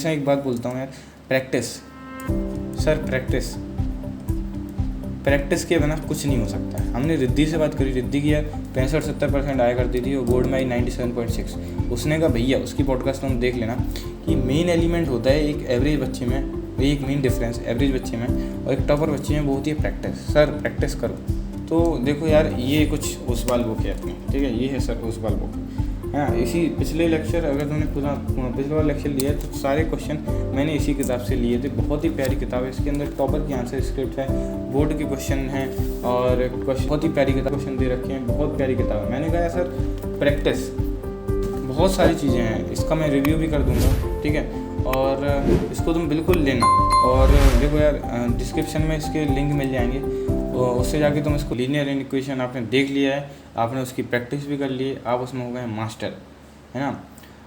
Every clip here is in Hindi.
हमेशा एक बात बोलता हूँ यार, प्रैक्टिस सर, प्रैक्टिस के बिना कुछ नहीं हो सकता है। हमने रिद्धि से बात करी, रिद्धि की यार 65-70% आया करती थी और बोर्ड में आई 97.6। उसने कहा भैया, उसकी पॉडकास्ट तुम देख लेना कि मेन एलिमेंट होता है एक एवरेज बच्चे में, एक मेन डिफरेंस एवरेज बच्चे में और एक टॉपर बच्चे में वो होती है प्रैक्टिस। सर प्रैक्टिस करो। तो देखो यार, ये कुछ ओसवाल बुक है अपनी, ठीक है, ये है सर ओसवाल बुक। हाँ, इसी पिछले लेक्चर, अगर तुमने पिछले वाला लेक्चर लिया है तो सारे क्वेश्चन मैंने इसी किताब से लिए थे। बहुत ही प्यारी किताब है, इसके अंदर टॉपर की आंसर स्क्रिप्ट है, बोर्ड के क्वेश्चन हैं और बहुत ही प्यारी किताब, क्वेश्चन दे रखे हैं, बहुत प्यारी किताब है। मैंने कहा सर प्रैक्टिस, बहुत सारी चीज़ें हैं, इसका मैं रिव्यू भी कर दूँगा, ठीक है, और इसको तुम बिल्कुल लेना। और देखो यार, डिस्क्रिप्शन में इसके लिंक मिल जाएंगे, उससे जाके तुम इसको लीनियर इक्वेशन आपने देख लिया है, आपने उसकी प्रैक्टिस भी कर ली है, आप उसमें हो गए मास्टर, है ना।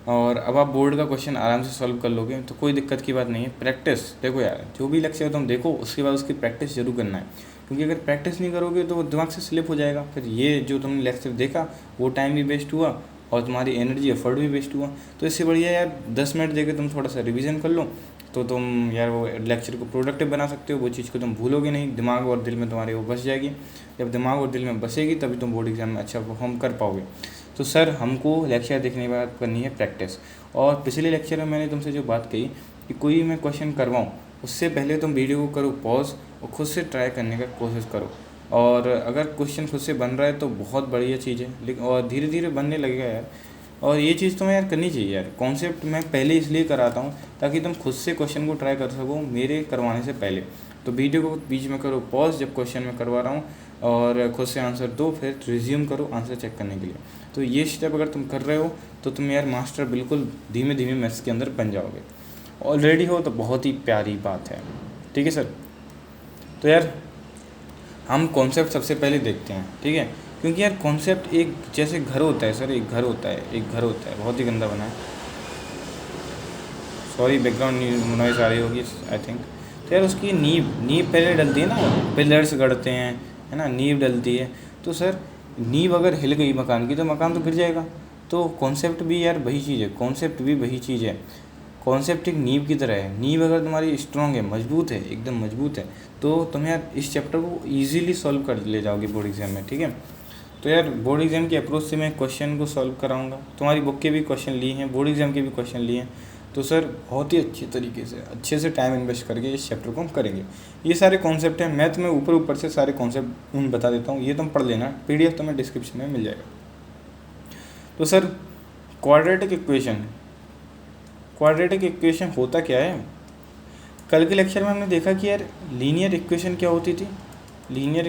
और अब आप बोर्ड का क्वेश्चन आराम से सॉल्व कर लोगे, तो कोई दिक्कत की बात नहीं है। प्रैक्टिस देखो यार, जो भी लेक्चर तुम देखो उसके बाद उसकी प्रैक्टिस जरूर करना है, क्योंकि अगर प्रैक्टिस नहीं करोगे तो दिमाग से स्लिप हो जाएगा। फिर ये जो तुमने लेक्चर देखा वो टाइम भी वेस्ट हुआ और तुम्हारी एनर्जी एफर्ट भी वेस्ट हुआ। तो इससे बढ़िया यार 10 मिनट देकर तुम थोड़ा सा रिवीजन कर लो, तो तुम यार वो लेक्चर को प्रोडक्टिव बना सकते हो। वो चीज़ को तुम भूलोगे नहीं, दिमाग और दिल में तुम्हारे वो बस जाएगी। जब दिमाग और दिल में बसेगी तभी तुम बोर्ड एग्जाम में अच्छा परफॉर्म कर पाओगे। तो सर हमको लेक्चर देखने के बाद करनी है प्रैक्टिस। और पिछले लेक्चर में मैंने तुमसे जो बात कही कि कोई मैं क्वेश्चन करवाऊँ उससे पहले तुम वीडियो को करो पॉज और खुद से ट्राई करने का कोशिश करो। और अगर क्वेश्चन खुद से बन रहा है तो बहुत बढ़िया चीज़ है, लेकिन और धीरे धीरे बनने लगेगा यार। और ये चीज़ तुम्हें यार करनी चाहिए यार। कॉन्सेप्ट मैं पहले इसलिए कराता हूँ ताकि तुम खुद से क्वेश्चन को ट्राई कर सको मेरे करवाने से पहले। तो वीडियो को बीच में करो पॉज जब क्वेश्चन मैं करवा रहा हूँ और खुद से आंसर दो, फिर रिज्यूम करो आंसर चेक करने के लिए। तो ये स्टेप अगर तुम कर रहे हो तो तुम यार मास्टर बिल्कुल धीमे धीमे मैथ्स के अंदर बन जाओगे। ऑलरेडी हो तो बहुत ही प्यारी बात है, ठीक है सर। तो यार हम कॉन्सेप्ट सबसे पहले देखते हैं, ठीक है, क्योंकि यार कॉन्सेप्ट एक जैसे घर होता है सर, एक घर होता है, बहुत ही गंदा बना है, सॉरी बैकग्राउंड नॉइज़ आ रही होगी आई थिंक। तो यार उसकी नींव पहले डलती है ना, पिलर्स गढ़ते हैं, है ना, नींव डलती है। तो सर नींव अगर हिल गई मकान की तो मकान तो गिर जाएगा। तो कॉन्सेप्ट भी यार वही चीज़ है, कॉन्सेप्ट भी वही चीज़ है। कॉन्सेप्ट एक नींव की तरह है। नींव अगर तुम्हारी स्ट्रांग है, मजबूत है, एकदम मजबूत है, तो तुम यार इस चैप्टर को ईजिली सॉल्व कर ले जाओगे बोर्ड एग्जाम में, ठीक है। तो यार बोर्ड एग्जाम के अप्रोच से मैं क्वेश्चन को सॉल्व कराऊंगा। तुम्हारी बुक के भी क्वेश्चन लिए हैं, बोर्ड एग्जाम के भी क्वेश्चन लिए हैं। तो सर बहुत ही अच्छे तरीके से अच्छे से टाइम इन्वेस्ट करके इस चैप्टर को हम करेंगे। ये सारे कॉन्सेप्ट हैं, मैं तुम्हें ऊपर से सारे कॉन्सेप्ट बता देता हूँ, ये तुम पढ़ लेना, PDF तुम्हें डिस्क्रिप्शन में मिल जाएगा। तो सर क्वाड्रेटिक इक्वेशन होता क्या है। कल के लेक्चर में हमने देखा कि यार लीनियर इक्वेशन क्या होती थी। लीनियर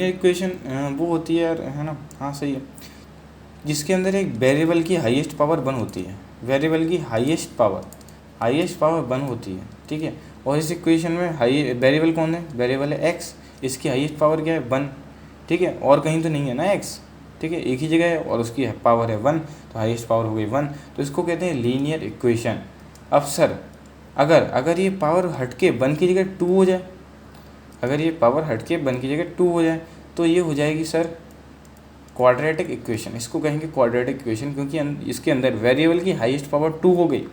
इक्वेशन वो होती है यार, है ना, हाँ सही है, जिसके अंदर एक वेरिएबल की हाईएस्ट पावर 1 होती है। वेरिएबल की हाईएस्ट पावर 1 होती है, ठीक है। और इस इक्वेशन में वेरिएबल कौन है, वेरिएबल है x, इसकी हाईएस्ट पावर क्या है 1, ठीक है, और कहीं तो नहीं है ना x, ठीक है, एक ही जगह है और उसकी पावर है 1, तो हाईएस्ट पावर हो गई 1, तो इसको कहते हैं लीनियर इक्वेशन। अब सर अगर ये पावर हट के 1 की जगह 2 हो जाए, तो ये हो जाएगी सर क्वाड्रेटिक इक्वेशन। इसको कहेंगे क्वाड्रेटिक इक्वेशन, क्योंकि इसके अंदर वेरिएबल की हाईएस्ट पावर 2 हो गई।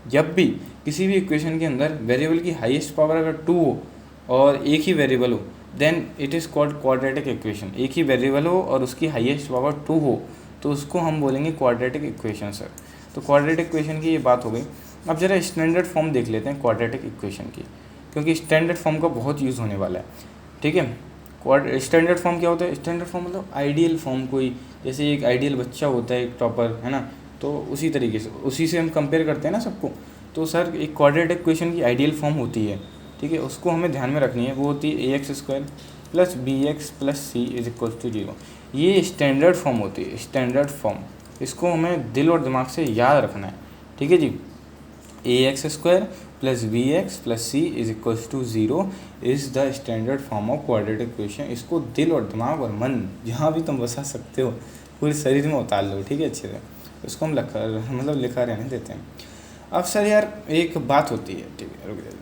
जब भी किसी भी इक्वेशन के अंदर वेरिएबल की हाईएस्ट पावर अगर 2 हो और एक ही वेरिएबल हो, then it is called quadratic equation. एक ही वेरिएबल हो और उसकी हाईएस्ट पावर 2 हो तो उसको हम बोलेंगे क्वाड्रेटिक इक्वेशन सर। तो क्वाड्रेटिक इक्वेशन की ये बात हो गई। अब जरा स्टैंडर्ड फॉर्म देख लेते हैं क्वाड्रेटिक इक्वेशन की, क्योंकि स्टैंडर्ड फॉर्म का बहुत यूज़ होने वाला है, ठीक है। स्टैंडर्ड फॉर्म क्या होता है, स्टैंडर्ड फॉर्म मतलब आइडियल फॉर्म। कोई जैसे एक आइडियल बच्चा होता है, एक टॉपर, है ना, तो उसी तरीके से उसी से हम कंपेयर करते हैं ना सबको। तो सर एक क्वाड्रेटिक इक्वेशन की आइडियल फॉर्म होती है, ठीक है, उसको हमें ध्यान में रखनी है। वो होती है ax² + bx + c = 0। ये स्टैंडर्ड फॉर्म होती है, स्टैंडर्ड फॉर्म। इसको हमें दिल और दिमाग से याद रखना है, ठीक है जी। ax² + bx + c = 0 is the standard form of quadratic equation. इसको दिल और दिमाग और मन जहाँ भी तुम बसा सकते हो पूरे शरीर में उतार लो, ठीक है, अच्छे से। इसको हम लिखा रहने देते हैं। अब सर यार एक बात होती है, ठीक है, रुक जाइए,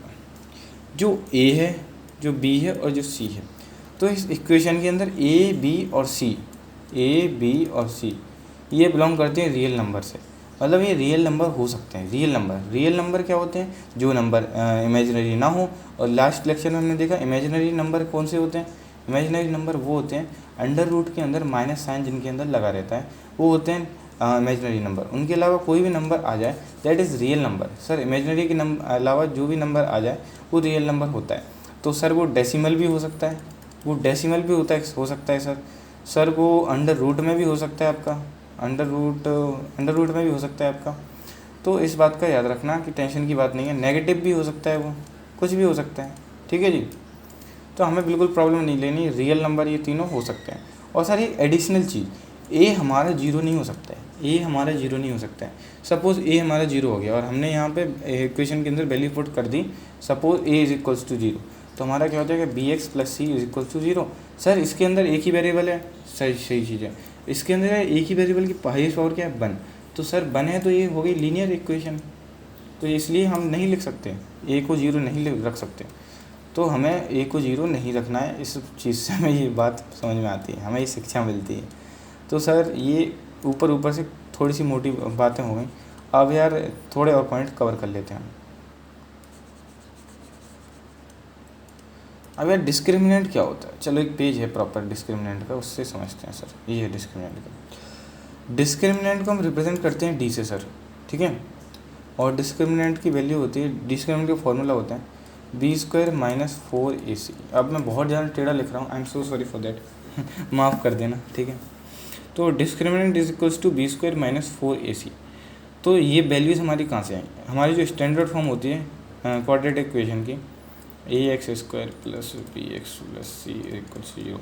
जो a है, जो b है और जो c है, तो इस इक्वेशन के अंदर a b और c ये बिलोंग करते हैं रियल नंबर से। मतलब ये रियल नंबर हो सकते हैं। रियल नंबर क्या होते हैं? जो नंबर इमेजिनरी ना हो। और लास्ट लेक्चर में हमने देखा इमेजिनरी नंबर कौन से होते हैं? इमेजिनरी नंबर वो होते हैं अंडर रूट के अंदर माइनस साइन जिनके अंदर लगा रहता है, वो होते हैं इमेजिनरी नंबर। उनके अलावा कोई भी नंबर आ जाए that is real number. Sir imaginary के अलावा जो भी नंबर आ जाए वो रियल नंबर होता है। तो सर वो डेसिमल भी हो सकता है, हो सकता है सर वो अंडर रूट में भी हो सकता है आपका, अंडर रूट में भी हो सकता है आपका। तो इस बात का याद रखना कि टेंशन की बात नहीं है। नेगेटिव भी हो सकता है, वो कुछ भी हो सकता है, ठीक है जी। तो हमें बिल्कुल प्रॉब्लम नहीं लेनी, रियल नंबर ये तीनों हो सकते हैं। और सर एक एडिशनल चीज़, ए हमारा जीरो नहीं हो सकता है, सपोज़ ए हमारा जीरो हो गया और हमने यहाँ पे इक्वेशन के अंदर वैल्यू पुट कर दी, suppose a is equals to zero, तो हमारा क्या होता है कि b x plus c is equals to zero. Sir इसके अंदर एक ही वेरिएबल है, सही चीज़ है, इसके अंदर एक ही वेरिएबल की हाईएस्ट पावर क्या है? 1। तो सर 1 है तो ये हो गई लीनियर इक्वेशन, तो इसलिए हम नहीं लिख सकते, ए को जीरो नहीं रख सकते। तो हमें ए को जीरो नहीं रखना है। इस चीज़ से हमें ये बात समझ में आती है, हमें ये शिक्षा मिलती है। तो सर ये ऊपर से थोड़ी सी मोटी बातें हो गई। अब यार थोड़े और पॉइंट कवर कर लेते हैं। अब यार डिस्क्रिमिनेंट क्या होता है? चलो एक पेज है प्रॉपर डिस्क्रिमिनेंट का, उससे समझते हैं सर। ये है डिस्क्रिमिनेंट का। डिस्क्रिमिनेंट को हम रिप्रेजेंट करते हैं डी से सर, ठीक है। और डिस्क्रिमिनेंट की वैल्यू होती है, डिस्क्रिमिनेंट का फॉर्मूला होता है बी स्क्वायर माइनस 4ac। अब मैं बहुत ज़्यादा टेढ़ा लिख रहा हूँ, I am so sorry for that, माफ़ कर देना, ठीक है। तो discriminant is equals to b square minus 4ac। तो ये वैल्यूज़ हमारी कहाँ से आई? हमारी जो स्टैंडर्ड फॉर्म होती है क्वाड्रेटिक इक्वेशन की, ax square plus b x plus c equals to zero,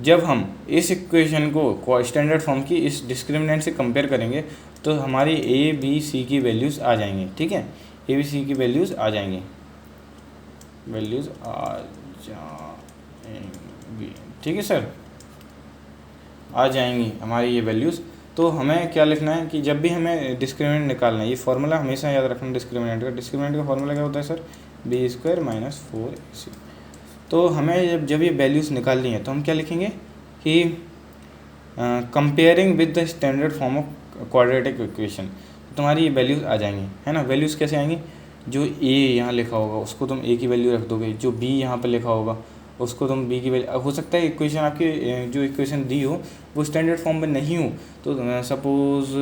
जब हम इस इक्वेशन को स्टैंडर्ड फॉर्म की इस डिस्क्रिमिनेंट से कंपेयर करेंगे तो हमारी ए बी सी की वैल्यूज़ आ जाएंगी, ठीक है। ए बी सी की वैल्यूज़ आ जाएंगी, ठीक है सर, आ जाएंगी हमारी ये वैल्यूज़। तो हमें क्या लिखना है कि जब भी हमें डिस्क्रिमिनेंट निकालना है, ये फार्मूला हमेशा याद रखना डिस्क्रिमिनेंट का फार्मूला क्या होता है sir? B square minus 4ac। तो हमें जब ये वैल्यूज़ निकालनी है तो हम क्या लिखेंगे कि comparing with the standard form of quadratic equation, तुम्हारी ये वैल्यूज़ आ जाएंगी, है ना। वैल्यूज़ कैसे आएंगी? जो ए यहाँ लिखा होगा उसको तुम ए की वैल्यू रख दोगे, जो बी यहाँ पर लिखा होगा उसको तुम बी की वैल्यू। हो सकता है इक्वेशन आपकी जो इक्वेशन दी हो वो स्टैंडर्ड फॉर्म में नहीं हो, तो सपोज़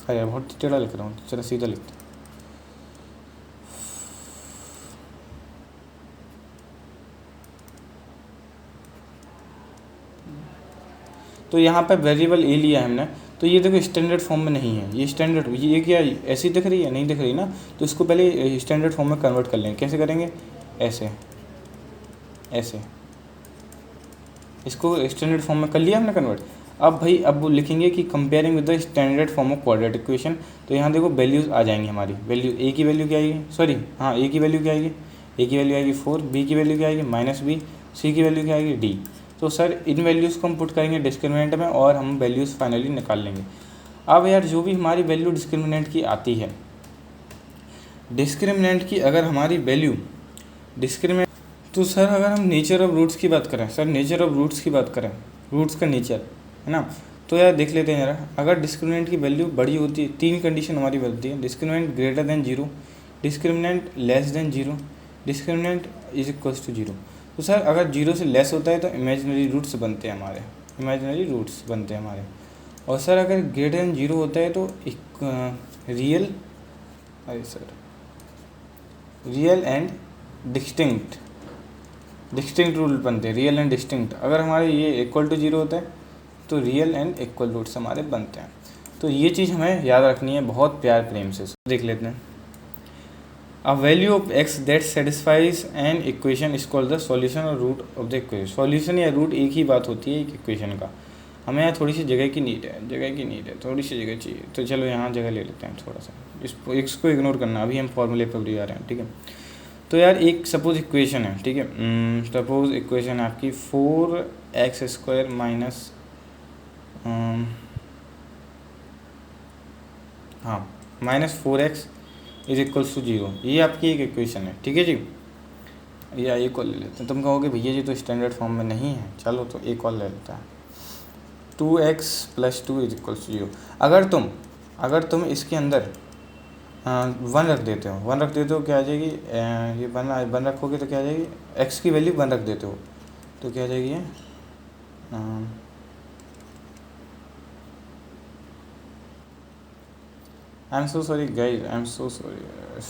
अरे बहुत टेढ़ा लिख रहा हूँ, चलो सीधा लिखते हैं। तो यहाँ पे वेरिएबल ए लिया है हमने, तो ये देखो स्टैंडर्ड फॉर्म में नहीं है, ये स्टैंडर्ड, ये क्या ऐसी दिख रही है? नहीं दिख रही ना। तो इसको पहले स्टैंडर्ड फॉर्म में कन्वर्ट कर लेंगे। कैसे करेंगे? ऐसे इसको स्टैंडर्ड फॉर्म में कर लिया हमने कन्वर्ट। अब भाई अब वो लिखेंगे कि comparing with the standard form of quadratic equation. तो यहाँ देखो वैल्यूज़ आ जाएंगी हमारी, वैल्यू ए की वैल्यू क्या आएगी? सॉरी हाँ, ए की वैल्यू क्या आएगी? ए की वैल्यू आएगी 4, बी की वैल्यू क्या आएगी? -b, सी की वैल्यू क्या आएगी? d। तो सर इन वैल्यूज़ को हम पुट करेंगे डिस्क्रिमिनेंट में और हम वैल्यूज़ फाइनली निकाल लेंगे। अब यार जो भी हमारी वैल्यू डिस्क्रिमिनेंट की आती है, डिस्क्रिमिनेंट की अगर हमारी वैल्यू डिस्क्रिमिनेंट, तो सर अगर हम नेचर ऑफ रूट्स की बात करें, रूट्स का नेचर, है ना। तो यार देख लेते हैं यार, अगर डिस्क्रिमिनेंट की वैल्यू बड़ी होती है, 3 कंडीशन हमारी बनती है। Discriminant greater than 0, discriminant less than 0, discriminant is equals to 0। तो सर अगर 0 से लेस होता है तो इमेजिनरी रूट्स बनते हैं हमारे, और सर अगर ग्रेटर देन 0 होता है तो एक रियल एंड डिस्टिंक्ट रूट बनते हैं, रियल एंड डिस्टिंक्ट। अगर हमारे ये इक्वल टू 0 होता है तो रियल एंड इक्वल रूट्स हमारे बनते हैं। तो ये चीज़ हमें याद रखनी है बहुत प्यार प्रेम से। देख लेते हैं। A value of x that satisfies an equation is called the solution और root of the equation. Solution या रूट एक ही बात होती है एक इक्वेशन का। हमें यहाँ थोड़ी सी जगह की नीड है, थोड़ी सी जगह चाहिए। तो चलो यहाँ जगह ले लेते हैं थोड़ा सा, इसको इग्नोर करना, अभी हम फॉर्मूले पर भी आ रहे हैं, ठीक है। तो यार एक सपोज इक्वेशन है, ठीक है। सपोज इक्वेशन आपकी 4x square minus -4x is equals to 0, ये आपकी एक इक्वेशन है, ठीक है जी। या एक और ले लेते हैं। तुम कहोगे भैया जी तो स्टैंडर्ड फॉर्म में नहीं है, चलो तो एक और ले लेते हैं। 2x + 2 = 0। अगर तुम इसके अंदर 1 रख देते हो क्या आ जाएगी, ये 1 रखोगे तो क्या आ जाएगी, x की वैल्यू 1 रख देते हो तो क्या आ जाएगी ये, आई am so sorry guys, I am so sorry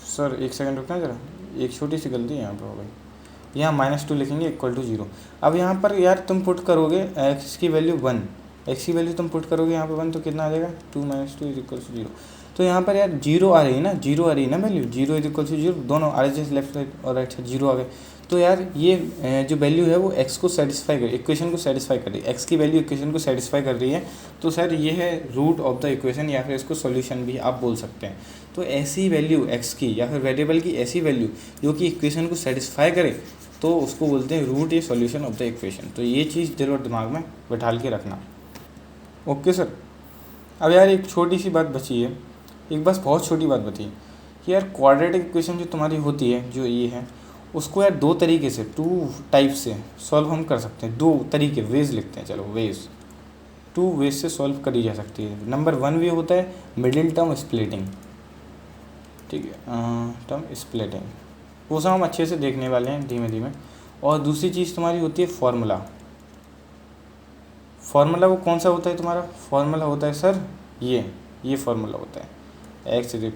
sir, एक सेकंड रुकना ज़रा, एक छोटी सी गलती यहाँ पर हो गई। यहाँ -2 लिखेंगे = 0। अब यहाँ पर यार तुम पुट करोगे x की वैल्यू 1, x की वैल्यू तुम पुट करोगे यहाँ पे 1 तो कितना आ जाएगा, 2 - 2 = 0। तो यहाँ पर यार 0 आ रही है ना, 0 आ रही है ना वैल्यू, 0 = 0, दोनों आर एच लेफ्ट साइड और राइट साइड 0 आ गए। तो यार ये जो वैल्यू है वो x को सेटिस्फाई कर, इक्वेशन को सेटिस्फाई कर रही है, x की वैल्यू इक्वेशन को सेटिस्फाई कर रही है। तो सर ये है रूट ऑफ द इक्वेशन, या फिर इसको सॉल्यूशन भी आप बोल सकते हैं। तो ऐसी वैल्यू x की या फिर वेरिएबल की ऐसी वैल्यू जो कि इक्वेशन को सेटिस्फाई करे तो उसको बोलते हैं रूट या सॉल्यूशन ऑफ द इक्वेशन। तो ये चीज़ दिल और दिमाग में बैठाल के रखना। Okay sir. अब यार एक छोटी सी बात बची है, एक बस बहुत छोटी बात बची कि यार क्वाड्रेटिक इक्वेशन जो तुम्हारी होती है, जो ये है, उसको यार 2 तरीके से, 2 टाइप से सॉल्व हम कर सकते हैं। 2 तरीके, वेज लिखते हैं, चलो वेज, 2 वेज से सॉल्व करी जा सकती है। नंबर 1 वे होता है मिडिल टर्म स्प्लिटिंग, ठीक है, टर्म स्प्लिटिंग, वो सब हम अच्छे से देखने वाले हैं धीमे धीमे। और दूसरी चीज़ तुम्हारी होती है फार्मूला। फार्मूला वो कौन सा होता है तुम्हारा, फार्मूला होता है सर ये फार्मूला होता है x = -b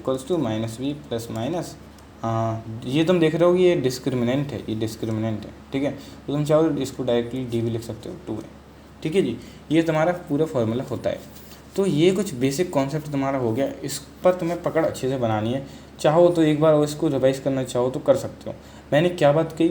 + माइनस, ये तुम देख रहे हो कि ये डिस्क्रिमिनेंट है, ठीक है। तो तुम चाहो इसको डायरेक्टली डी भी लिख सकते हो, 2 है, ठीक है जी। ये तुम्हारा पूरा फार्मूला होता है। तो ये कुछ बेसिक कॉन्सेप्ट तुम्हारा हो गया, इस पर तुम्हें पकड़ अच्छे से बनानी है। चाहो तो एक बार इसको रिवाइज करना चाहो तो कर सकते हो। मैंने क्या बात कही,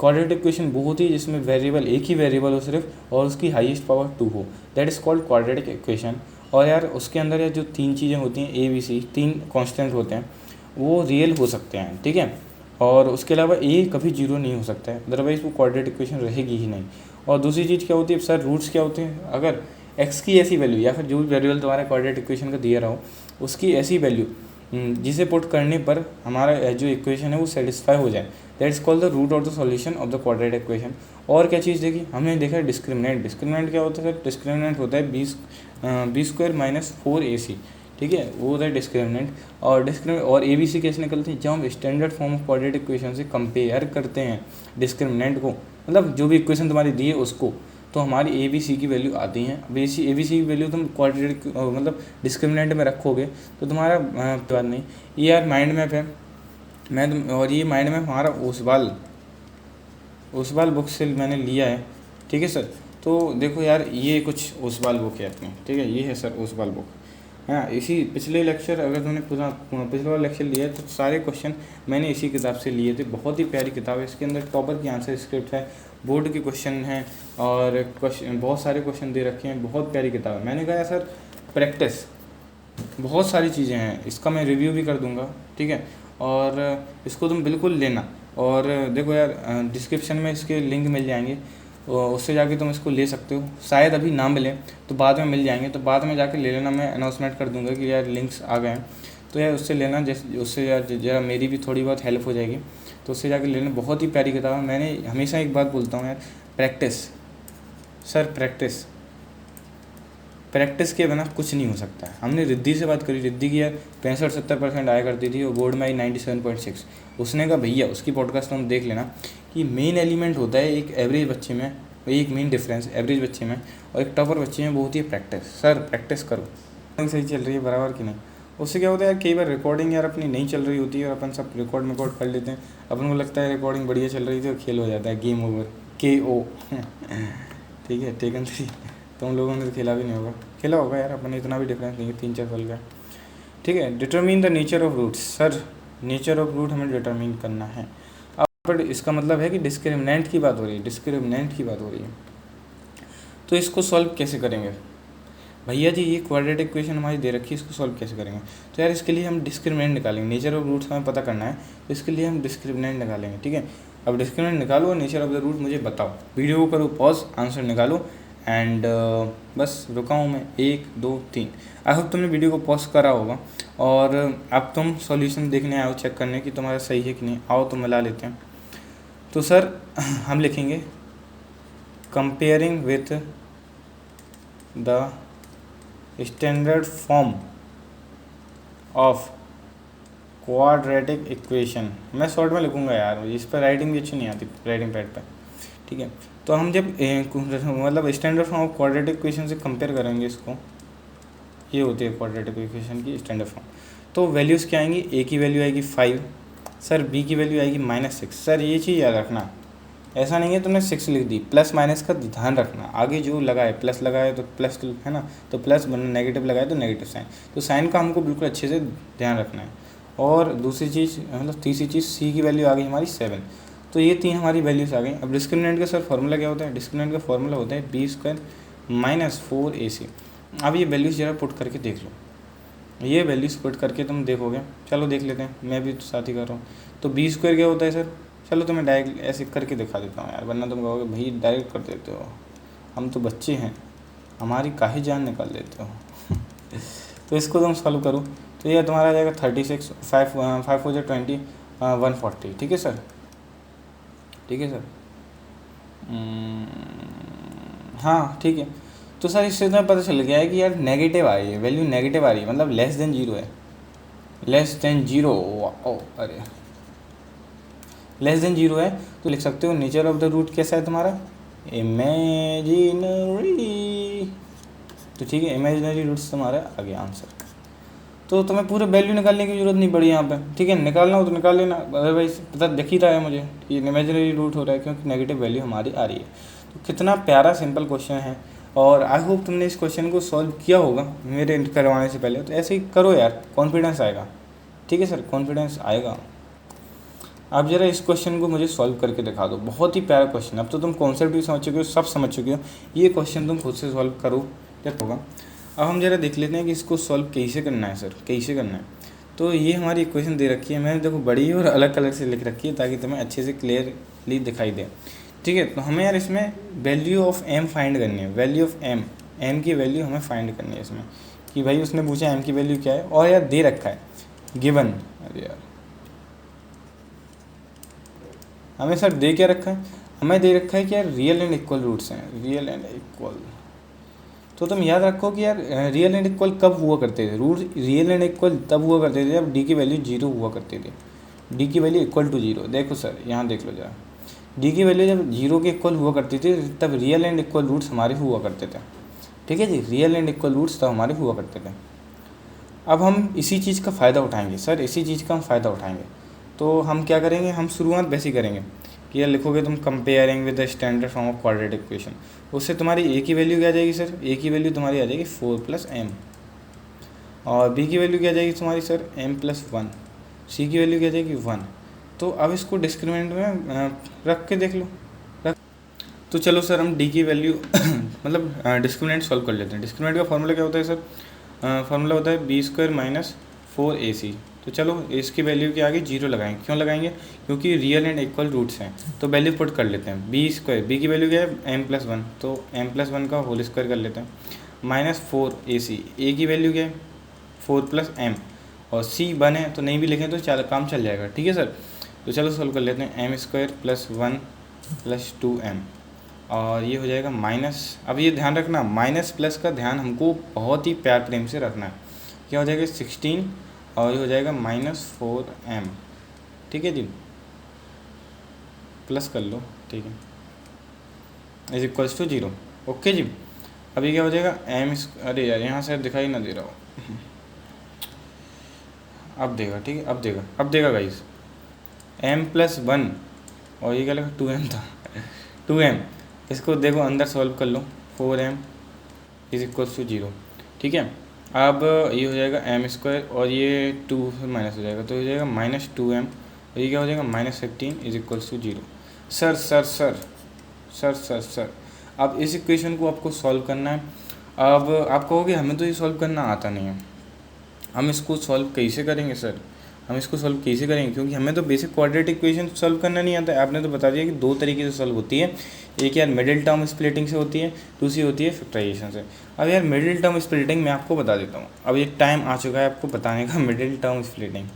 क्वाड्रेटिक इक्वेशन वो होती है जिसमें वेरिएबल, एक ही वेरिएबल हो सिर्फ, और उसकी हाईएस्ट पावर 2 हो, that is called quadratic equation. और यार उसके अंदर यार जो 3 चीज़ें होती हैं, ए बी सी, 3 कॉन्स्टेंट होते हैं, वो रियल हो सकते हैं, ठीक है। और उसके अलावा ए कभी 0 नहीं हो सकता है, अदरवाइज़ वो क्वाड्रेटिक इक्वेशन रहेगी ही नहीं। और दूसरी चीज़ क्या होती है सर, रूट्स क्या होते हैं, अगर एक्स की ऐसी वैल्यू या फिर जो भी वेरिएबल तुम्हारा क्वाड्रेटिक इक्वेशन का दिया रहा हो, उसकी ऐसी वैल्यू जिसे पुट करने पर हमारा जो इक्वेशन है वो सेटिस्फाई हो जाए, that is called the root of the solution of the quadratic equation. और क्या चीज़ देखी हमने, देखा डिस्क्रिमिनेंट क्या होता है सर, डिस्क्रिमिनेंट होता है b² - 4ac, ठीक है, वो होता है डिस्क्रिमिनेंट। और ए बी सी कैसे निकलते हैं, जब हम standard form of quadratic equation से कंपेयर करते हैं डिस्क्रिमिनेंट को, मतलब जो भी इक्वेशन तुम्हारी दी है उसको, तो हमारी ए बी सी की वैल्यू आती हैं। ए बी सी की वैल्यू तुम क्वाड्रेटिक मतलब डिस्क्रिमिनेंट में रखोगे तो तुम्हारा बात नहीं। ये यार माइंड मैप है, और ये माइंड मैप हमारा ओसवाल बुक से मैंने लिया है, ठीक है सर। तो देखो यार ये कुछ ओसवाल बुक है अपनी, ठीक है, ये है सर ओसवाल बुक। हाँ, इसी पिछले लेक्चर, अगर तुमने पिछले वाला लेक्चर लिया है तो सारे क्वेश्चन मैंने इसी किताब से लिए थे। बहुत ही प्यारी किताब है, इसके अंदर टॉपर की आंसर स्क्रिप्ट है, बोर्ड के क्वेश्चन हैं, और क्वेश्चन बहुत सारे क्वेश्चन दे रखे हैं। बहुत प्यारी किताब है। मैंने कहा सर प्रैक्टिस, बहुत सारी चीज़ें हैं, इसका मैं रिव्यू भी कर दूंगा, ठीक है, और इसको तुम बिल्कुल लेना। और देखो यार डिस्क्रिप्शन में इसके लिंक मिल जाएंगे, उससे जाके तुम इसको ले सकते हो। शायद अभी ना मिले तो बाद में मिल जाएंगे, तो बाद में जाके ले लेना। मैं अनाउंसमेंट कर दूंगा कि यार लिंक्स आ गए हैं, तो यार उससे लेना, जैसे उससे यार जरा मेरी भी थोड़ी बहुत हेल्प हो जाएगी, तो उससे जाके लेना। बहुत ही प्यारी किताब है। मैंने हमेशा एक बात बोलता हूँ यार, प्रैक्टिस सर, प्रैक्टिस के बिना कुछ नहीं हो सकता है। हमने रिद्धि से बात करी, रिद्धि की यार 65-70% आया करती थी, और बोर्ड में आई 97.6। उसने कहा भैया, उसकी पॉडकास्ट हम देख लेना कि मेन एलिमेंट होता है एक एवरेज बच्चे में, एक मेन डिफरेंस एवरेज बच्चे में और एक टॉपर बच्चे में वो होती है प्रैक्टिस। सर प्रैक्टिस करो, सही चल रही है बराबर कि नहीं। उससे क्या होता है यार, कई बार रिकॉर्डिंग यार अपनी नहीं चल रही होती है और अपन सब रिकॉर्ड कर लेते हैं, अपन को लगता है रिकॉर्डिंग बढ़िया चल रही थी और खेल हो जाता है, गेम ओवर, KO ठीक है, टेकन 3। तुम लोगों ने तो खेला भी नहीं होगा, खेला होगा यार, अपन इतना भी डिफरेंस नहीं है, 3-4 साल का, ठीक है। Determine the nature of roots, sir nature of root हमें डिटरमिन करना है। अब पर इसका मतलब है कि डिस्क्रिमिनेंट की बात हो रही है, तो इसको सॉल्व कैसे करेंगे भैया जी। ये क्वाड्रेटिक इक्वेशन हमारी दे रखी है, इसको सॉल्व कैसे करेंगे। तो यार इसके लिए हम डिस्क्रिमिनेंट निकालेंगे, नेचर ऑफ रूट्स हमें पता करना है, तो इसके लिए हम डिस्क्रिमिनेंट निकालेंगे, ठीक है। अब डिस्क्रिमिनेंट निकालो और नेचर ऑफ द रूट मुझे बताओ। वीडियो को करो पॉज, आंसर निकालो, एंड बस रुका हूँ मैं, 1 2 3। आई होप तुमने वीडियो को पॉज करा होगा, और अब तुम सॉल्यूशन देखने आओ, चेक करने की तुम्हारा सही है कि नहीं। आओ तो मिला लेते हैं। तो सर हम लिखेंगे comparing with the standard form of quadratic equation. मैं शॉर्ट में लिखूंगा यार, इस पर राइटिंग भी अच्छी नहीं आती राइटिंग पैड पर, ठीक है। तो हम जब मतलब standard form of quadratic equation से कंपेयर करेंगे इसको, ये होती है क्वाड्रेटिक इक्वेशन की स्टैंडर्ड फॉर्म। तो वैल्यूज़ क्या आएंगी, ए की वैल्यू आएगी 5 सर, बी की वैल्यू आएगी -6 सर। ये चीज़ याद रखना, ऐसा नहीं है तुमने 6 लिख दी, प्लस माइनस का ध्यान रखना। आगे जो लगाए प्लस लगाए तो प्लस है ना, तो प्लस, नेगेटिव लगाए तो नेगेटिव साइन, तो साइन का हमको बिल्कुल अच्छे से ध्यान रखना है। और दूसरी चीज़ मतलब तीसरी चीज़, सी की वैल्यू आ गई हमारी 7। तो ये 3 हमारी वैल्यूज़ आ गई। अब डिस्क्रिमिनेंट का सर फॉर्मूला क्या होता है, डिस्क्रिमिनेंट का फॉर्मूला होता है b² - 4ac। अब ये वैल्यूज़ जरा पुट करके देख लो, ये वैल्यूज़ पुट करके तुम देखोगे, चलो देख लेते हैं, मैं भी तो साथ ही कर रहा हूँ। तो b² क्या होता है सर, चलो तो मैं डायरेक्ट ऐसे करके दिखा देता हूँ यार, वरना तुम कहोगे भाई डायरेक्ट कर देते हो, हम तो बच्चे हैं, हमारी काहे जान निकाल देते हो। तो इसको तुम सॉल्व करो, तो ये तुम्हारा आ जाएगा 36, 5 4 20 140, ठीक है सर, ठीक है सर। हाँ ठीक है। तो सर इससे तुम्हें पता चल गया है कि यार नेगेटिव आ रही है, वैल्यू नेगेटिव आ रही है, मतलब लेस देन 0 है, लेस देन 0। ओ अरे लेस देन 0 है, तो लिख सकते हो नेचर ऑफ द रूट कैसा है तुम्हारा, इमेजिनरी। तो ठीक है, इमेजिनरी रूट्स तुम्हारा आ गया आंसर। तो तुम्हें पूरे वैल्यू निकालने की जरूरत नहीं पड़ी यहाँ पे, ठीक है, निकालना हो तो निकाल लेना, अदरवाइज पता दिख ही रहा है मुझे कि इमेजिनरी रूट हो रहा है क्योंकि नेगेटिव वैल्यू हमारी आ रही है। तो कितना प्यारा सिंपल क्वेश्चन है, और आई होप तुमने इस क्वेश्चन को सॉल्व किया होगा मेरे करवाने से पहले। तो ऐसे ही करो यार, कॉन्फिडेंस आएगा, ठीक है सर, कॉन्फिडेंस आएगा। आप ज़रा इस क्वेश्चन को मुझे सॉल्व करके दिखा दो, बहुत ही प्यारा क्वेश्चन। अब तो तुम कॉन्सेप्ट भी समझ चुके हो, सब समझ चुके हो, ये क्वेश्चन तुम खुद से सॉल्व करो जब होगा। अब हम ज़रा देख लेते हैं कि इसको सॉल्व कैसे करना है सर, कैसे करना है। तो ये हमारी इक्वेशन दे रखी है, मैंने देखो बड़ी और अलग कलर से लिख रखी है ताकि तुम्हें अच्छे से क्लियरली दिखाई दे, ठीक है। तो हमें यार इसमें वैल्यू ऑफ m फाइंड करनी है, वैल्यू ऑफ m की वैल्यू हमें फाइंड करनी है इसमें, कि भाई उसने पूछा m की वैल्यू क्या है, और यार दे रखा है गिवन, अरे यार हमें सर दे क्या रखा है, हमें दे रखा है कि यार रियल एंड इक्वल रूट्स हैं, रियल एंड इक्वल। तो तुम याद रखो कि यार रियल एंड इक्वल कब हुआ करते थे, रूट रियल एंड इक्वल तब हुआ करते थे जब डी की वैल्यू 0 हुआ करती थी, डी की वैल्यू इक्वल टू 0। देखो सर यहाँ देख लो जरा, डी की वैल्यू जब 0 के इक्वल हुआ करती थी तब रियल एंड इक्वल रूट्स हमारे हुआ करते थे, ठीक है जी, रियल एंड इक्वल रूट्स तब हमारे हुआ करते थे। अब हम इसी चीज़ का फ़ायदा उठाएंगे सर, इसी चीज़ का हम फ़ायदा उठाएंगे। तो हम क्या करेंगे, हम शुरुआत वैसे ही करेंगे कि यार लिखोगे तुम comparing with the standard form of quadratic equation, उससे तुम्हारी ए की वैल्यू क्या आ जाएगी सर, ए की वैल्यू तुम्हारी आ जाएगी 4 + m, और बी की वैल्यू क्या आ जाएगी तुम्हारी सर m + 1, सी की वैल्यू क्या आ जाएगी 1। तो अब इसको डिस्क्रिमिनेंट में रख के देख लो, तो चलो सर हम डी की वैल्यू मतलब डिस्क्रिमिनेंट सॉल्व कर लेते हैं। डिस्क्रिमिनेंट का फॉर्मूला क्या होता है सर, फार्मूला होता है b² - 4ac। तो चलो इसकी वैल्यू के आगे 0 लगाएंगे, क्यों लगाएंगे, क्योंकि रियल एंड इक्वल रूट्स हैं। तो वैल्यू पुट कर लेते हैं, b², b की वैल्यू क्या है m + 1, तो m + 1 का होल स्क्वायर कर लेते हैं, -4ac, a की वैल्यू क्या है 4 + m, और c 1 है तो नहीं भी लिखें तो काम चल जाएगा, ठीक है सर। तो चलो सॉल्व कर लेते हैं, m² + 1 + 2m, और ये हो जाएगा माइनस। अब ये ध्यान रखना, माइनस प्लस का ध्यान हमको बहुत ही प्यार प्रेम से रखना है। क्या हो जाएगा 16, और ये हो जाएगा -4m, ठीक है जी, प्लस कर लो, ठीक है, = 0, ओके जी। अभी क्या हो जाएगा m, अरे यार यहाँ से दिखाई ना दे रहा हो, अब देगा, ठीक है, अब देगा गाइस, m + 1, और ये क्या लगा 2m था, 2m, इसको देखो अंदर सॉल्व कर लो, 4m = 0, ठीक है। अब ये हो जाएगा m² और ये 2 माइनस हो जाएगा, तो हो जाएगा -2m, और ये क्या हो जाएगा -15 = 0। सर अब इस इक्वेशन को आपको सॉल्व करना है। अब आप कहोगे हमें तो ये सॉल्व करना आता नहीं है, हम इसको सॉल्व कैसे करेंगे सर, हम इसको सॉल्व कैसे करेंगे, क्योंकि हमें तो बेसिक क्वाड्रेटिक इक्वेशन सॉल्व करना नहीं आता है। आपने तो बता दिया कि 2 तरीके से सॉल्व होती है, एक यार मिडिल टर्म स्प्लिटिंग से होती है, दूसरी होती है फैक्टराइजेशन से। अब यार मिडिल टर्म स्प्लिटिंग मैं आपको बता देता हूँ, अब एक टाइम आ चुका है आपको बताने का middle term splitting,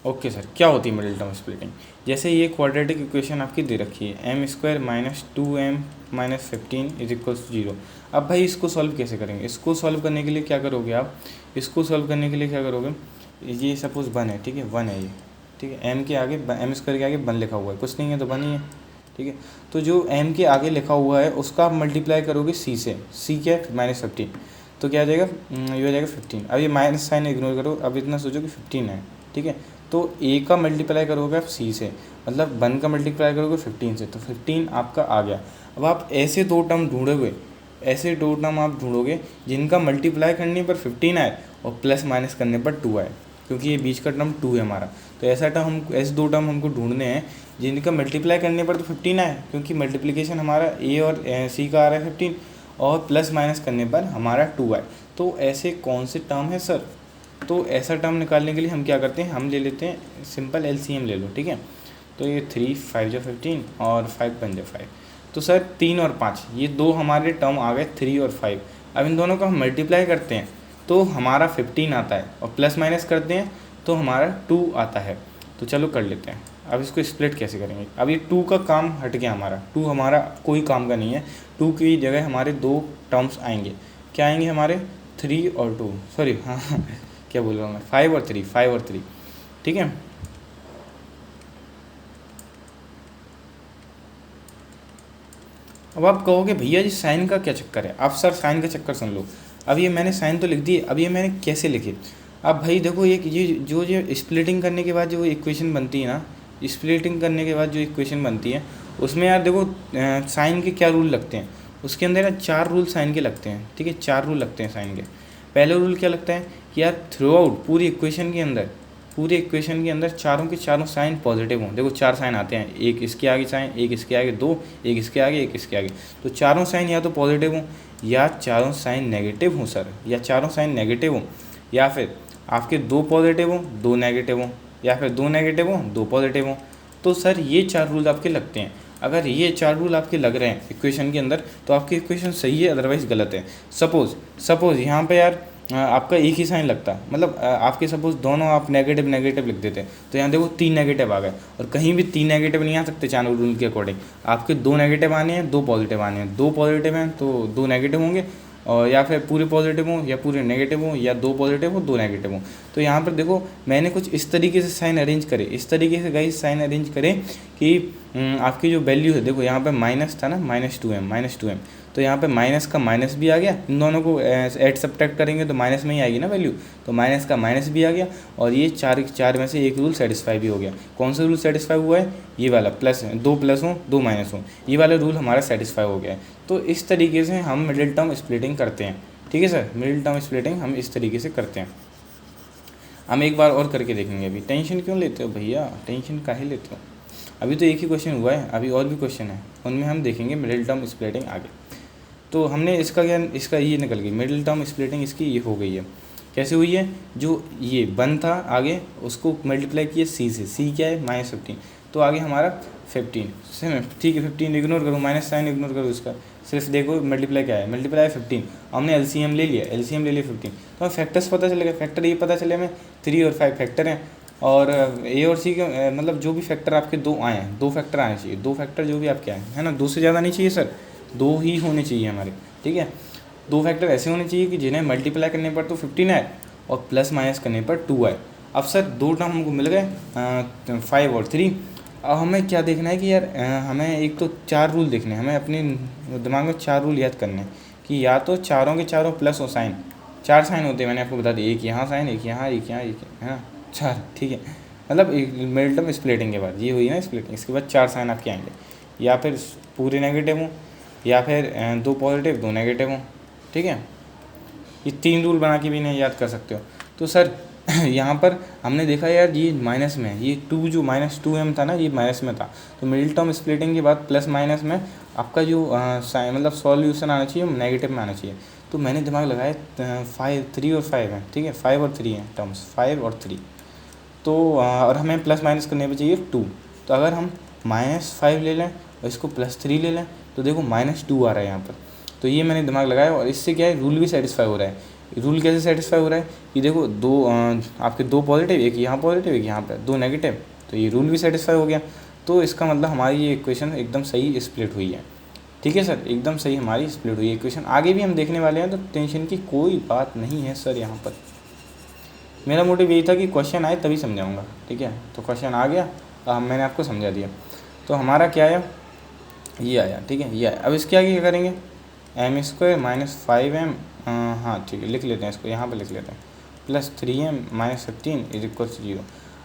okay sir, क्या होती है मिडिल टर्म स्प्लिटिंग? जैसे ये क्वाड्रेटिक इक्वेशन आपकी दे रखी है m square minus 2m minus 15 is equals 0। अब भाई इसको सॉल्व कैसे करेंगे? इसको सॉल्व करने के लिए क्या करोगे आप? इसको सॉल्व करने के लिए क्या करोगे? ये सपोज 1 है, ठीक है, 1 है ये, ठीक है, एम के आगे एम स्क्वायर के आगे 1 लिखा हुआ है, कुछ नहीं है तो 1 ही है, ठीक है। तो जो एम के आगे लिखा हुआ है उसका आप मल्टीप्लाई करोगे सी से, सी क्या है माइनस 15, तो क्या आ जाएगा? ये हो जाएगा 15। अब ये माइनस साइन इग्नोर करो, अब इतना सोचो कि 15 है, ठीक है। तो ए का मल्टीप्लाई करोगे आप सी से, मतलब 1 का मल्टीप्लाई करोगे 15 से, तो 15 आपका आ गया। अब आप ऐसे दो टर्म ढूंढोगे, ऐसे दो टर्म आप ढूंढोगे जिनका मल्टीप्लाई करने पर 15 आए और प्लस माइनस करने पर 2 आए, क्योंकि ये बीच का टर्म 2 है हमारा। तो ऐसा टर्म हम ऐसे दो टर्म हमको ढूंढने हैं जिनका मल्टीप्लाई करने पर तो 15 आए, क्योंकि मल्टीप्लिकेशन हमारा ए और सी का आ रहा है 15, और प्लस माइनस करने पर हमारा 2 आए। तो ऐसे कौन से टर्म है सर? तो ऐसा टर्म निकालने के लिए हम क्या करते हैं, हम ले लेते हैं सिंपल एलसीएम ले लो, ठीक है। तो ये 3 5 जो 15 और 5 5 जो 5, तो सर 3 और 5 ये दो हमारे टर्म आ गए 3 और 5। अब इन दोनों को हम मल्टीप्लाई करते हैं तो हमारा 15 आता है, और प्लस माइनस करते हैं तो हमारा 2 आता है। तो चलो कर लेते हैं। अब इसको स्प्लिट कैसे करेंगे? अब ये 2 का काम हट गया, हमारा 2 हमारा कोई काम का नहीं है। 2 की जगह हमारे दो टर्म्स आएंगे, क्या आएंगे हमारे? 3 और 2, सॉरी हाँ क्या बोल रहा हूँ मैं, 5 और 3, 5 और 3, ठीक है। अब आप कहोगे भैया जी साइन का क्या चक्कर है? आप सर साइन का चक्कर सुन लो। अब ये मैंने साइन तो लिख दी, अब ये मैंने कैसे लिखे? अब भाई देखो ये जो स्प्लिटिंग करने के बाद जो इक्वेशन बनती है ना, स्प्लिटिंग करने के बाद जो इक्वेशन बनती है उसमें यार देखो साइन के क्या रूल लगते हैं। उसके अंदर यार 4 रूल साइन के लगते हैं, ठीक है, 4 रूल लगते हैं साइन के। पहले रूल क्या लगता है कि यार थ्रू आउट पूरी इक्वेशन के अंदर चारों के चारों साइन पॉजिटिव हों। देखो 4 साइन आते हैं, एक इसके आगे साइन, एक इसके आगे 2, एक इसके आगे, एक इसके आगे। तो चारों साइन या तो पॉजिटिव हों या चारों साइन नेगेटिव हों सर, या चारों साइन नेगेटिव हों, या फिर आपके 2 पॉजिटिव हों 2 नेगेटिव हों, या फिर 2 नेगेटिव हों 2 पॉजिटिव हों। तो सर ये 4 रूल आपके लगते हैं। अगर ये 4 रूल आपके लग रहे हैं इक्वेशन के अंदर तो आपकी इक्वेशन सही है, अदरवाइज़ गलत है। सपोज़ यहाँ पे यार आपका एक ही साइन लगता, मतलब आपके सपोज दोनों आप नेगेटिव नेगेटिव लिख देते, तो यहाँ देखो 3 नेगेटिव आ गए, और कहीं भी 3 नेगेटिव नहीं आ सकते चारों रूल के अकॉर्डिंग। आपके 2 नेगेटिव आने हैं 2 पॉजिटिव आने हैं, 2 पॉजिटिव हैं तो 2 नेगेटिव होंगे, और या फिर पूरे पॉजिटिव हों या पूरे नेगेटिव हों, या 2 पॉजिटिव हो 2 नेगेटिव हों। तो यहाँ पर देखो मैंने कुछ इस तरीके से साइन अरेंज करे, इस तरीके से गाइस साइन अरेंज करें कि आपकी जो वैल्यू है, देखो यहाँ पे माइनस था ना, -2m, तो यहाँ पे माइनस का माइनस भी आ गया। इन दोनों को ऐड सब्ट्रैक्ट करेंगे तो माइनस में ही आएगी ना वैल्यू, तो माइनस का माइनस भी आ गया, और ये 4 में से एक रूल सेटिस्फाई भी हो गया। कौन सा रूल सेटिस्फाई हुआ है? ये वाला, प्लस 2 प्लस हो 2 माइनस हो, ये वाला रूल हमारा सेटिस्फाई हो गया है। तो इस तरीके से हम मिडिल टर्म स्प्लिटिंग करते हैं, ठीक है सर। मिडिल टर्म स्प्लिटिंग हम इस तरीके से करते हैं। हम एक बार और करके देखेंगे। अभी टेंशन क्यों लेते हो भैया, टेंशन काहे लेते हो? अभी तो एक ही क्वेश्चन हुआ है, अभी और भी क्वेश्चन है, उनमें हम देखेंगे मिडिल टर्म स्प्लिटिंग आगे। तो हमने इसका क्या, इसका ये निकल गई मिडिल टर्म स्प्लिटिंग, इसकी ये हो गई है। कैसे हुई है? जो ये 1 था आगे उसको मल्टीप्लाई किया सी से, सी क्या है -15, तो आगे हमारा 15, ठीक है 15 इग्नोर करो, माइनस साइन इग्नोर करो इसका, सिर्फ देखो मल्टीप्लाई क्या है, मल्टीप्लाई 15। हमने एलसीएम ले लिया 15, तो हमें फैक्टर्स पता चलेगा। फैक्टर ये पता चले हमें 3 और 5 फैक्टर हैं, और ए और सी के मतलब जो भी फैक्टर आपके 2 आए हैं, 2 फैक्टर आने चाहिए, 2 फैक्टर जो भी आपके आए हैं, है ना, 2 से ज़्यादा नहीं चाहिए सर, 2 ही होने चाहिए हमारे, ठीक है। 2 फैक्टर ऐसे होने चाहिए कि जिन्हें मल्टीप्लाई करने पर तो 15 आए और प्लस माइनस करने पर 2 आए। अब सर 2 टर्म हमको मिल गए 5 और 3। अब हमें क्या देखना है कि यार हमें एक तो 4 रूल देखने हैं, हमें अपने दिमाग में 4 रूल याद करने हैं कि या तो चारों के चारों प्लस हो साइन, 4 साइन होते हैं, मैंने आपको बता दिया, एक यहाँ साइन, एक यहाँ, एक यहाँ, एक, है ना, 4, ठीक है। मतलब मिडिल टर्म स्प्लिटिंग के बाद ये हुई ना स्प्लिटिंग, इसके बाद 4 साइन आपके आएंगे, या फिर पूरे नेगेटिव हों, या फिर 2 पॉजिटिव 2 नेगेटिव हों, ठीक है। ये 3 रूल बना के भी नहीं याद कर सकते हो। तो सर यहाँ पर हमने देखा यार ये माइनस में है, ये 2 जो -2m था ना, ये माइनस में था, तो मिडिल टर्म स्प्लिटिंग के बाद प्लस माइनस में आपका जो साइन मतलब सॉल्यूशन आना चाहिए नेगेटिव में आना चाहिए। तो मैंने दिमाग लगाया 3 और 5 है, ठीक है, 5 और 3 हैं टर्म्स, 5 और 3, तो और हमें प्लस माइनस करने पर चाहिए 2। तो अगर हम -5 ले लें और इसको +3 ले लें तो देखो -2 आ रहा है यहाँ पर। तो ये मैंने दिमाग लगाया, और इससे क्या है रूल भी सेटिस्फाई हो रहा है। रूल कैसे सेटिस्फाई हो रहा है कि देखो दो आपके दो पॉजिटिव, एक यहाँ पॉजिटिव एक यहाँ पे, दो नेगेटिव, तो ये रूल भी सेटिस्फाई हो गया। तो इसका मतलब हमारी ये इक्वेशन एकदम सही स्प्लिट हुई है। ठीक है सर, एकदम सही हमारी स्प्लिट हुई है इक्वेशन। आगे भी हम देखने वाले हैं, तो टेंशन की कोई बात नहीं है सर। यहाँ पर मेरा मोटिव यही था कि क्वेश्चन आए तभी समझाऊंगा। ठीक है, तो क्वेश्चन आ गया, मैंने आपको समझा दिया। तो हमारा क्या आया, ये आया। ठीक है, ये आया। अब इसके आगे क्या करेंगे, m² माइनस 5m, हाँ ठीक है, लिख लेते हैं इसको, यहाँ पर लिख लेते हैं, plus 3m minus 15 is equal to 0।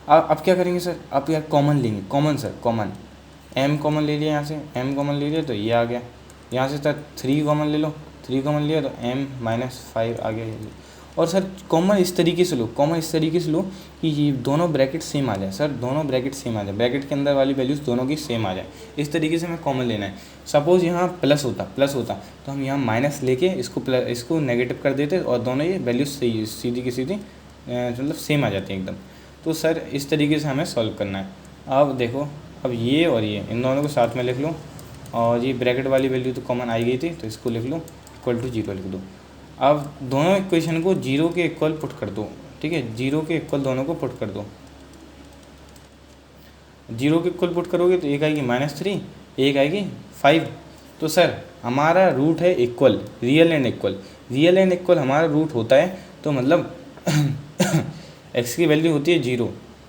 अब क्या करेंगे सर, अब यार कॉमन लेंगे, common sir, common m common ले लिया, यहाँ से m कॉमन ले लिया तो ये आ गया। यहाँ से सर 3 कॉमन ले लो, 3 कॉमन लिया तो m माइनस 5 आ गया। और सर कॉमन इस तरीके से लो, कॉमन इस तरीके से लो कि ये दोनों ब्रैकेट सेम आ जाए सर, दोनों ब्रैकेट सेम आ जाए, ब्रैकेट के अंदर वाली वैल्यूज़ दोनों की सेम आ जाए। इस तरीके से हमें कॉमन लेना है। सपोज़ यहाँ प्लस होता तो हम यहाँ माइनस लेके इसको नेगेटिव कर देते और दोनों ये वैल्यूज सीधी की सीधी मतलब सेम आ जाती हैं एकदम। तो सर इस तरीके से हमें सॉल्व करना है। अब देखो, अब ये और ये इन दोनों को साथ में लिख लो, और ये ब्रैकेट वाली वैल्यू तो कॉमन आई गई थी, तो इसको लिख लो इक्वल टू 0 लिख दो। अब दोनों इक्वेशन को 0 के इक्वल पुट कर दो। ठीक है, 0 के इक्वल दोनों को पुट कर दो। 0 के इक्वल पुट करोगे तो एक आएगी -3, एक आएगी 5। तो सर हमारा रूट है equal, real and equal. Real and equal हमारा रूट होता है, तो मतलब x की वैल्यू होती है 0,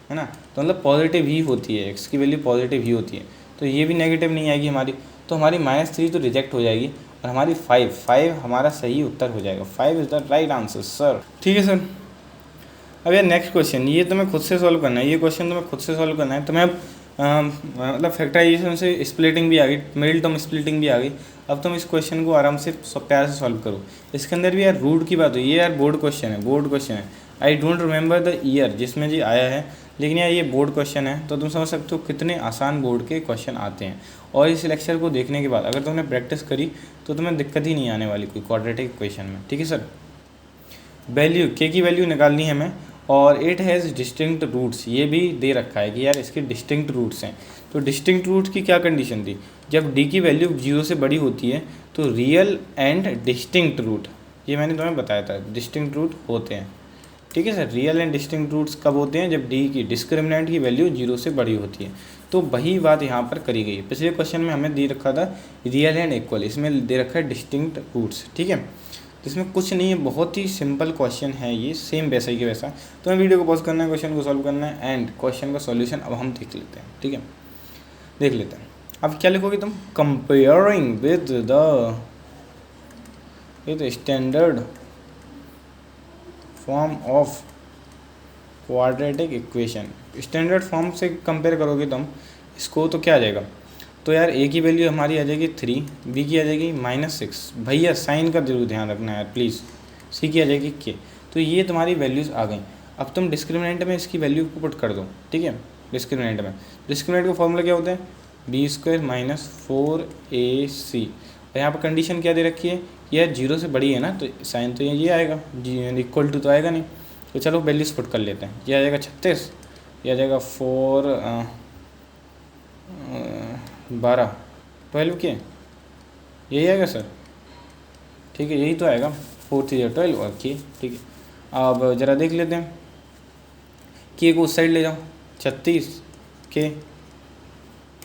है ना, तो मतलब पॉजिटिव ही होती है, x की वैल्यू पॉजिटिव ही होती है। तो ये भी नेगेटिव नहीं आएगी हमारी, तो हमारी -3 तो रिजेक्ट हो जाएगी, और हमारी 5 हमारा सही उत्तर हो जाएगा। 5 is the right answer sir. ठीक है सर। अब यार नेक्स्ट क्वेश्चन, ये तुम्हें खुद से सॉल्व करना है, ये क्वेश्चन तुम्हें खुद से सॉल्व करना है। तुम्हें अब मतलब फैक्टराइजेशन से स्प्लिटिंग भी आ गई, मिडिल टर्म स्प्लिटिंग भी आ गई। अब तुम इस क्वेश्चन को आराम से प्यार से सॉल्व करो। इसके अंदर भी यार रूट की बात हुई, ये यार बोर्ड क्वेश्चन है, बोर्ड क्वेश्चन है। I don't remember the year जिसमें जी आया है, लेकिन यार ये बोर्ड क्वेश्चन है, तो तुम समझ सकते हो कितने आसान बोर्ड के क्वेश्चन आते हैं। और इस लेक्चर को देखने के बाद अगर तुमने प्रैक्टिस करी तो तुम्हें दिक्कत ही नहीं आने वाली कोई क्वाड्रेटिक इक्वेशन में। ठीक है सर। वैल्यू के की वैल्यू निकालनी है हमें, और इट हैज़ डिस्टिंक्ट रूट्स, ये भी दे रखा है कि यार इसके डिस्टिंक्ट रूट्स हैं। तो डिस्टिंक्ट रूट्स की क्या कंडीशन थी, जब डी की वैल्यू 0 से बड़ी होती है तो रियल एंड डिस्टिंक्ट रूट, ये मैंने तुम्हें बताया था, डिस्टिंक्ट रूट होते हैं। ठीक है sir, real and distinct roots कब होते हैं, जब डी की डिस्क्रिमिनेंट की वैल्यू 0 से बड़ी होती है। तो वही बात यहाँ पर करी गई है। पिछले क्वेश्चन में हमें दे रखा था रियल एंड इक्वल, इसमें दे रखा है डिस्टिंक्ट रूट्स। ठीक है, इसमें कुछ नहीं है, बहुत ही सिंपल क्वेश्चन है ये, सेम वैसा ही के वैसा। तो हमें वीडियो को पॉज करना है, क्वेश्चन को सॉल्व करना है, एंड क्वेश्चन का सॉल्यूशन अब हम देख लेते हैं। ठीक है, देख लेते हैं। अब क्या लिखोगे तुम, comparing with standard form of quadratic equation. Standard form से कंपेयर करोगे तुम इसको तो क्या आ जाएगा, तो यार ए की वैल्यू हमारी आ जाएगी 3, बी की आ जाएगी -6, भैया साइन का जरूर ध्यान रखना है यार प्लीज़, सी की आ जाएगी के। तो ये तुम्हारी वैल्यूज़ आ गई। अब तुम डिस्क्रिमिनेंट में इसकी वैल्यू को पुट कर दो। ठीक है, डिस्क्रिमिनेंट का फॉर्मूला क्या होता है, b² माइनस 4ac। और यहाँ पर कंडीशन क्या दे रखी है कि यार 0 से बड़ी है ना, तो साइन तो ये आएगा, इक्वल टू तो आएगा नहीं। तो चलो वैल्यूज़ पुट कर लेते हैं। ये आ जाएगा 36, ये आ जाएगा 4 12 12 के, यही आएगा सर। ठीक है, यही तो आएगा, 4 3 12 और के। ठीक है, अब ज़रा देख लेते हैं, के को उस साइड ले जाओ, 36 के,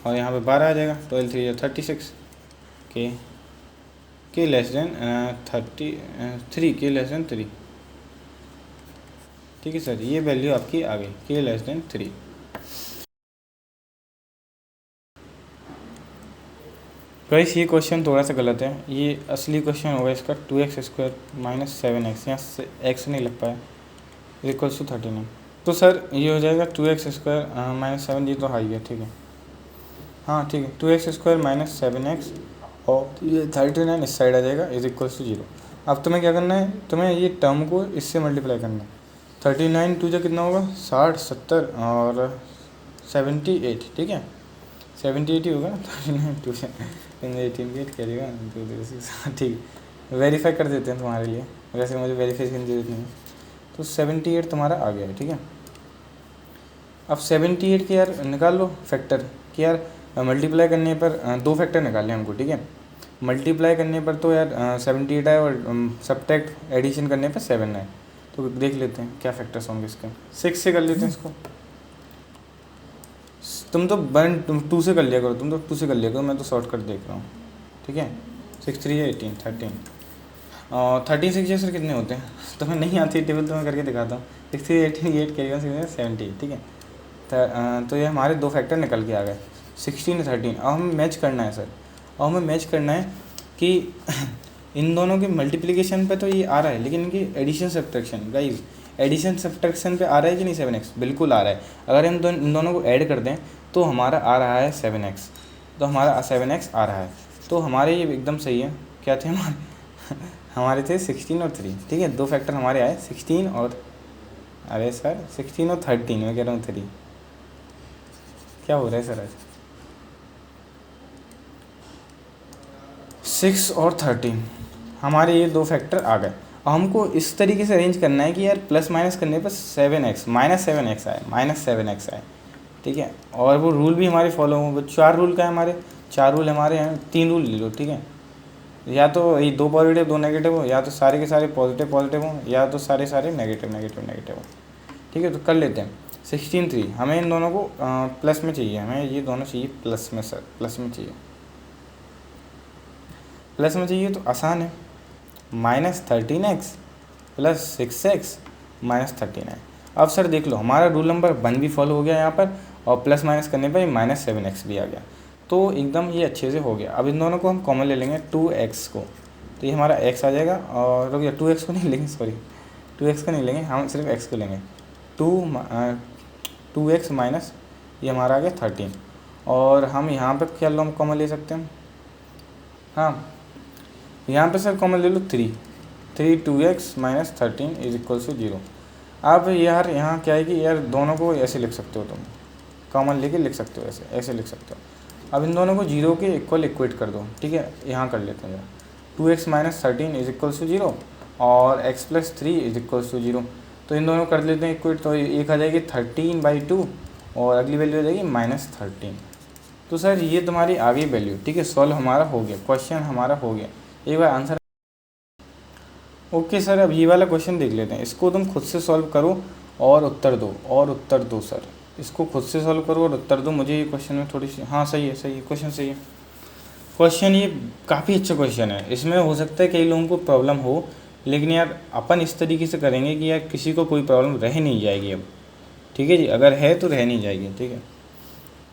और यहाँ पे 12 आ जाएगा, 12 3 36 के लेस देन 33, के लेस देन 3। ठीक है सर, ये वैल्यू आपकी आ गई, के लेस देन 3। गाइस ये क्वेश्चन थोड़ा सा गलत है, ये असली क्वेश्चन होगा इसका 2x² माइनस 7x, यहाँ से x नहीं लग पाया, इक्वल्स टू 39। तो सर ये हो जाएगा 2x² माइनस 7, ये तो हाई है। ठीक है, हाँ ठीक है, 2x² माइनस 7x, और ये 39 इस साइड आ जाएगा, इज इक्वल्स टू 0। अब तुम्हें क्या करना है, तुम्हें ये टर्म को इससे मल्टीप्लाई करना है। 39 2 जो कितना होगा, 60 70 और 78। ठीक है, 78 ही होगा ना, 39 2 18 क्या देगा 2 ठीक है, वेरीफाई कर देते हैं तुम्हारे लिए, वैसे मुझे वेरीफिकेशन की जरूरत नहीं है। तो 78 तुम्हारा आ गया है। ठीक है, अब 78 के यार निकाल लो फैक्टर, कि यार मल्टीप्लाई करने पर 2 फैक्टर निकालने हमको। ठीक है, मल्टीप्लाई करने पर तो यार 78 है और सब्ट्रैक्ट एडिशन करने पर 7 है। तो देख लेते हैं क्या फैक्टर्स होंगे इसके। 6 से कर लेते हैं इसको। तुम तो 2 से कर लिया करो, तुम तो 2 से कर लिया करो, मैं तो शॉर्टकट देख रहा हूँ। ठीक है, 6 3 18 13 और 13 6 सर कितने होते हैं? तो मैं नहीं आती टेबल, तो मैं करके दिखाता हूँ। 6 3 18 8 कैरी 70। ठीक है, तो ये हमारे 2 फैक्टर निकल के आ गए, 16 13। अब हमें मैच करना है सर, अब हमें मैच करना है कि इन दोनों के मल्टीप्लिकेशन पे तो ये आ रहा है, लेकिन इनकी addition subtraction, guys addition subtraction पे आ रहा है कि नहीं 7x? बिल्कुल आ रहा है। अगर हम इन दोनों को ऐड कर दें तो हमारा आ रहा है 7x, तो हमारा 7x आ रहा है। तो हमारे ये एकदम सही है। क्या थे हमारे? हमारे थे 16 और 3। ठीक है, 2 फैक्टर हमारे आए 16 और, अरे सर 16 और 13, मैं कह रहा हूँ 3। क्या हो रहा है सर आज? 6 और 13 हमारे ये 2 फैक्टर आ गए। हमको इस तरीके से अरेंज करना है कि यार प्लस माइनस करने पर 7x -7x आए, -7x आए। ठीक है, और वो रूल भी हमारे फॉलो होंगे। 4 रूल का है हमारे, 4 रूल हमारे हैं, 3 रूल ले लो। ठीक है, या तो ये 2 पॉजिटिव 2 नेगेटिव हो, या तो सारे के सारे पॉजिटिव पॉजिटिव हो, या तो सारे सारे नेगेटिव नेगेटिव नेगेटिव हो। ठीक है, तो कर लेते हैं। 16 3 हमें इन दोनों को प्लस में चाहिए, हमें ये दोनों चाहिए प्लस में सर, प्लस में चाहिए, प्लस में चाहिए। तो आसान है, -13x प्लस 6x -39। अब सर देख लो, हमारा रूल नंबर 1 भी फॉलो हो गया यहाँ पर, और प्लस माइनस करने पर -7x भी आ गया। तो एकदम ये अच्छे से हो गया। अब इन दोनों को हम कॉमन ले लेंगे, 2x को, तो ये हमारा x आ जाएगा। और रुक, 2x को नहीं लेंगे, सॉरी 2x को नहीं लेंगे, हम सिर्फ x को लेंगे। 2x माइनस ये हमारा आ गया 13। और हम यहाँ पर क्या लो, हम कॉमन ले सकते हैं, हाँ यहाँ पे सर कॉमन ले लो 3 2x minus 13 is equal to 0। अब यार यहाँ क्या है कि यार दोनों को ऐसे लिख सकते हो, तुम कॉमन लेके लिख सकते हो, ऐसे ऐसे लिख सकते हो। अब इन दोनों को 0 के इक्वल इक्वेट कर दो। ठीक है, यहाँ कर लेते हैं, 2x minus 13 is equal to 0 और x plus 3 is equal to 0। तो इन दोनों कर लेते हैं इक्वेट, तो एक आ जाएगी 13/2 और अगली वैल्यू आ जाएगी -13। तो सर ये तुम्हारी आ गई वैल्यू। ठीक है, सॉल्व हमारा हो गया, क्वेश्चन हमारा हो गया। एक बार आंसर। ओके सर, अब ये वाला क्वेश्चन देख लेते हैं। इसको तुम खुद से सॉल्व करो और उत्तर दो, और उत्तर दो सर। इसको खुद से सॉल्व करो और उत्तर दो। मुझे ये क्वेश्चन में थोड़ी सी, हाँ सही है, सही है, क्वेश्चन सही है। क्वेश्चन ये काफ़ी अच्छा क्वेश्चन है। इसमें हो सकता है कई लोगों को प्रॉब्लम हो, लेकिन यार अपन इस तरीके से करेंगे कि यार किसी को कोई प्रॉब्लम रह नहीं जाएगी अब। ठीक है जी, अगर है तो रह नहीं जाएगी। ठीक है,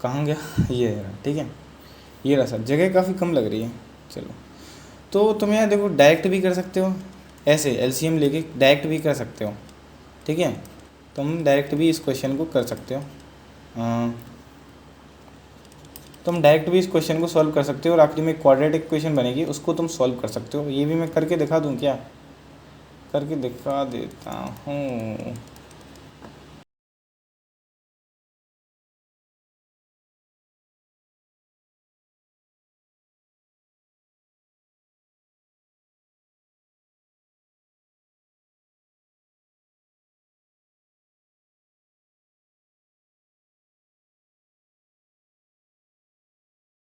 कहाँ गया ये है, ठीक है ये रहा सर, जगह काफ़ी कम लग रही है। चलो, तो तुम यार देखो डायरेक्ट भी कर सकते हो, ऐसे एलसीएम लेके डायरेक्ट भी कर सकते हो। ठीक है, तुम डायरेक्ट भी इस क्वेश्चन को कर सकते हो, तुम डायरेक्ट भी इस क्वेश्चन को सॉल्व कर सकते हो। और आखिरी में क्वाड्रेटिक इक्वेशन बनेगी, उसको तुम सॉल्व कर सकते हो। ये भी मैं करके दिखा दूँ क्या? करके दिखा देता हूँ।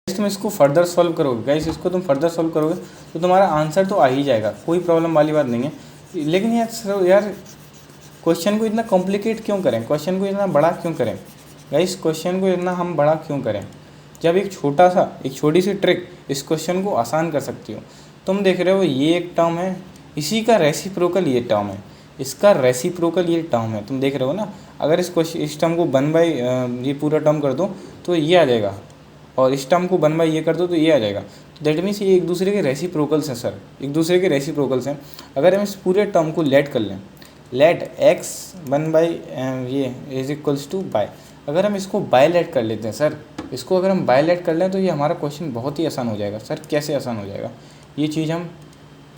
तुम इसको फर्दर सॉल्व करोगे गाइस, इसको तुम फर्दर सॉल्व करोगे तो तुम्हारा आंसर तो आ ही जाएगा, कोई प्रॉब्लम वाली बात नहीं है। लेकिन यार क्वेश्चन को इतना कॉम्प्लिकेट क्यों करें, क्वेश्चन को इतना बड़ा क्यों करें गाइस, क्वेश्चन को इतना हम बड़ा क्यों करें, जब एक छोटी सी ट्रिक इस क्वेश्चन को आसान कर सकती हो। तुम देख रहे हो ये एक टर्म है, इसी का रेसिप्रोकल ये टर्म है, इसका रेसिप्रोकल ये टर्म है, तुम देख रहे हो ना। अगर इस टर्म को 1 ये पूरा टर्म कर दो तो ये आ जाएगा, और इस टर्म को 1 ये कर दो तो ये आ जाएगा। दैट मीन्स ये एक दूसरे के रेसिप्रोकल्स हैं सर, एक दूसरे के रेसिप्रोकल्स हैं। अगर हम इस पूरे टर्म को लेट कर लें, लेट x 1 ये इज इक्वल्स टू बाय, अगर हम इसको बाय लेट कर लेते हैं सर, इसको अगर हम बाय लेट कर लें तो ये हमारा क्वेश्चन बहुत ही आसान हो जाएगा। सर कैसे आसान हो जाएगा, ये चीज़ हम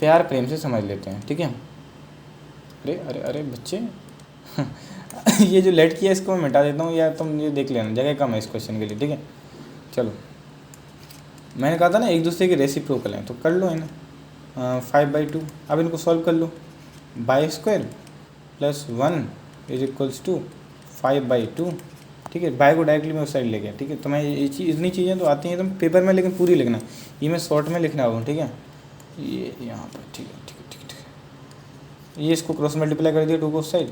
प्यार प्रेम से समझ लेते हैं। ठीक है, अरे अरे अरे बच्चे ये जो लेट किया इसको मैं मिटा देता हूँ, या तुम ये देख लेना, जगह कम है इस क्वेश्चन के लिए। ठीक है, चलो मैंने कहा था ना एक दूसरे के रेसिप्रोकल हैं, तो कर लो इन्हें। 5/2, अब इनको सॉल्व कर लो। y² + 1 इज इक्वल्स टू 5/2 ठीक है, बाय को डायरेक्टली मैं उस साइड ले गया, ठीक है। तो मैं ये चीज़ इतनी चीज़ें तो आती हैं तुम पेपर में, लेकिन पूरी लिखना, ये मैं शॉर्ट में लिखना होगा, ठीक है। ये यहाँ पर ठीक है ठीक है ठीक है ठीक है, ये इसको क्रॉस मल्टीप्लाई कर दिया 2 को उस साइड।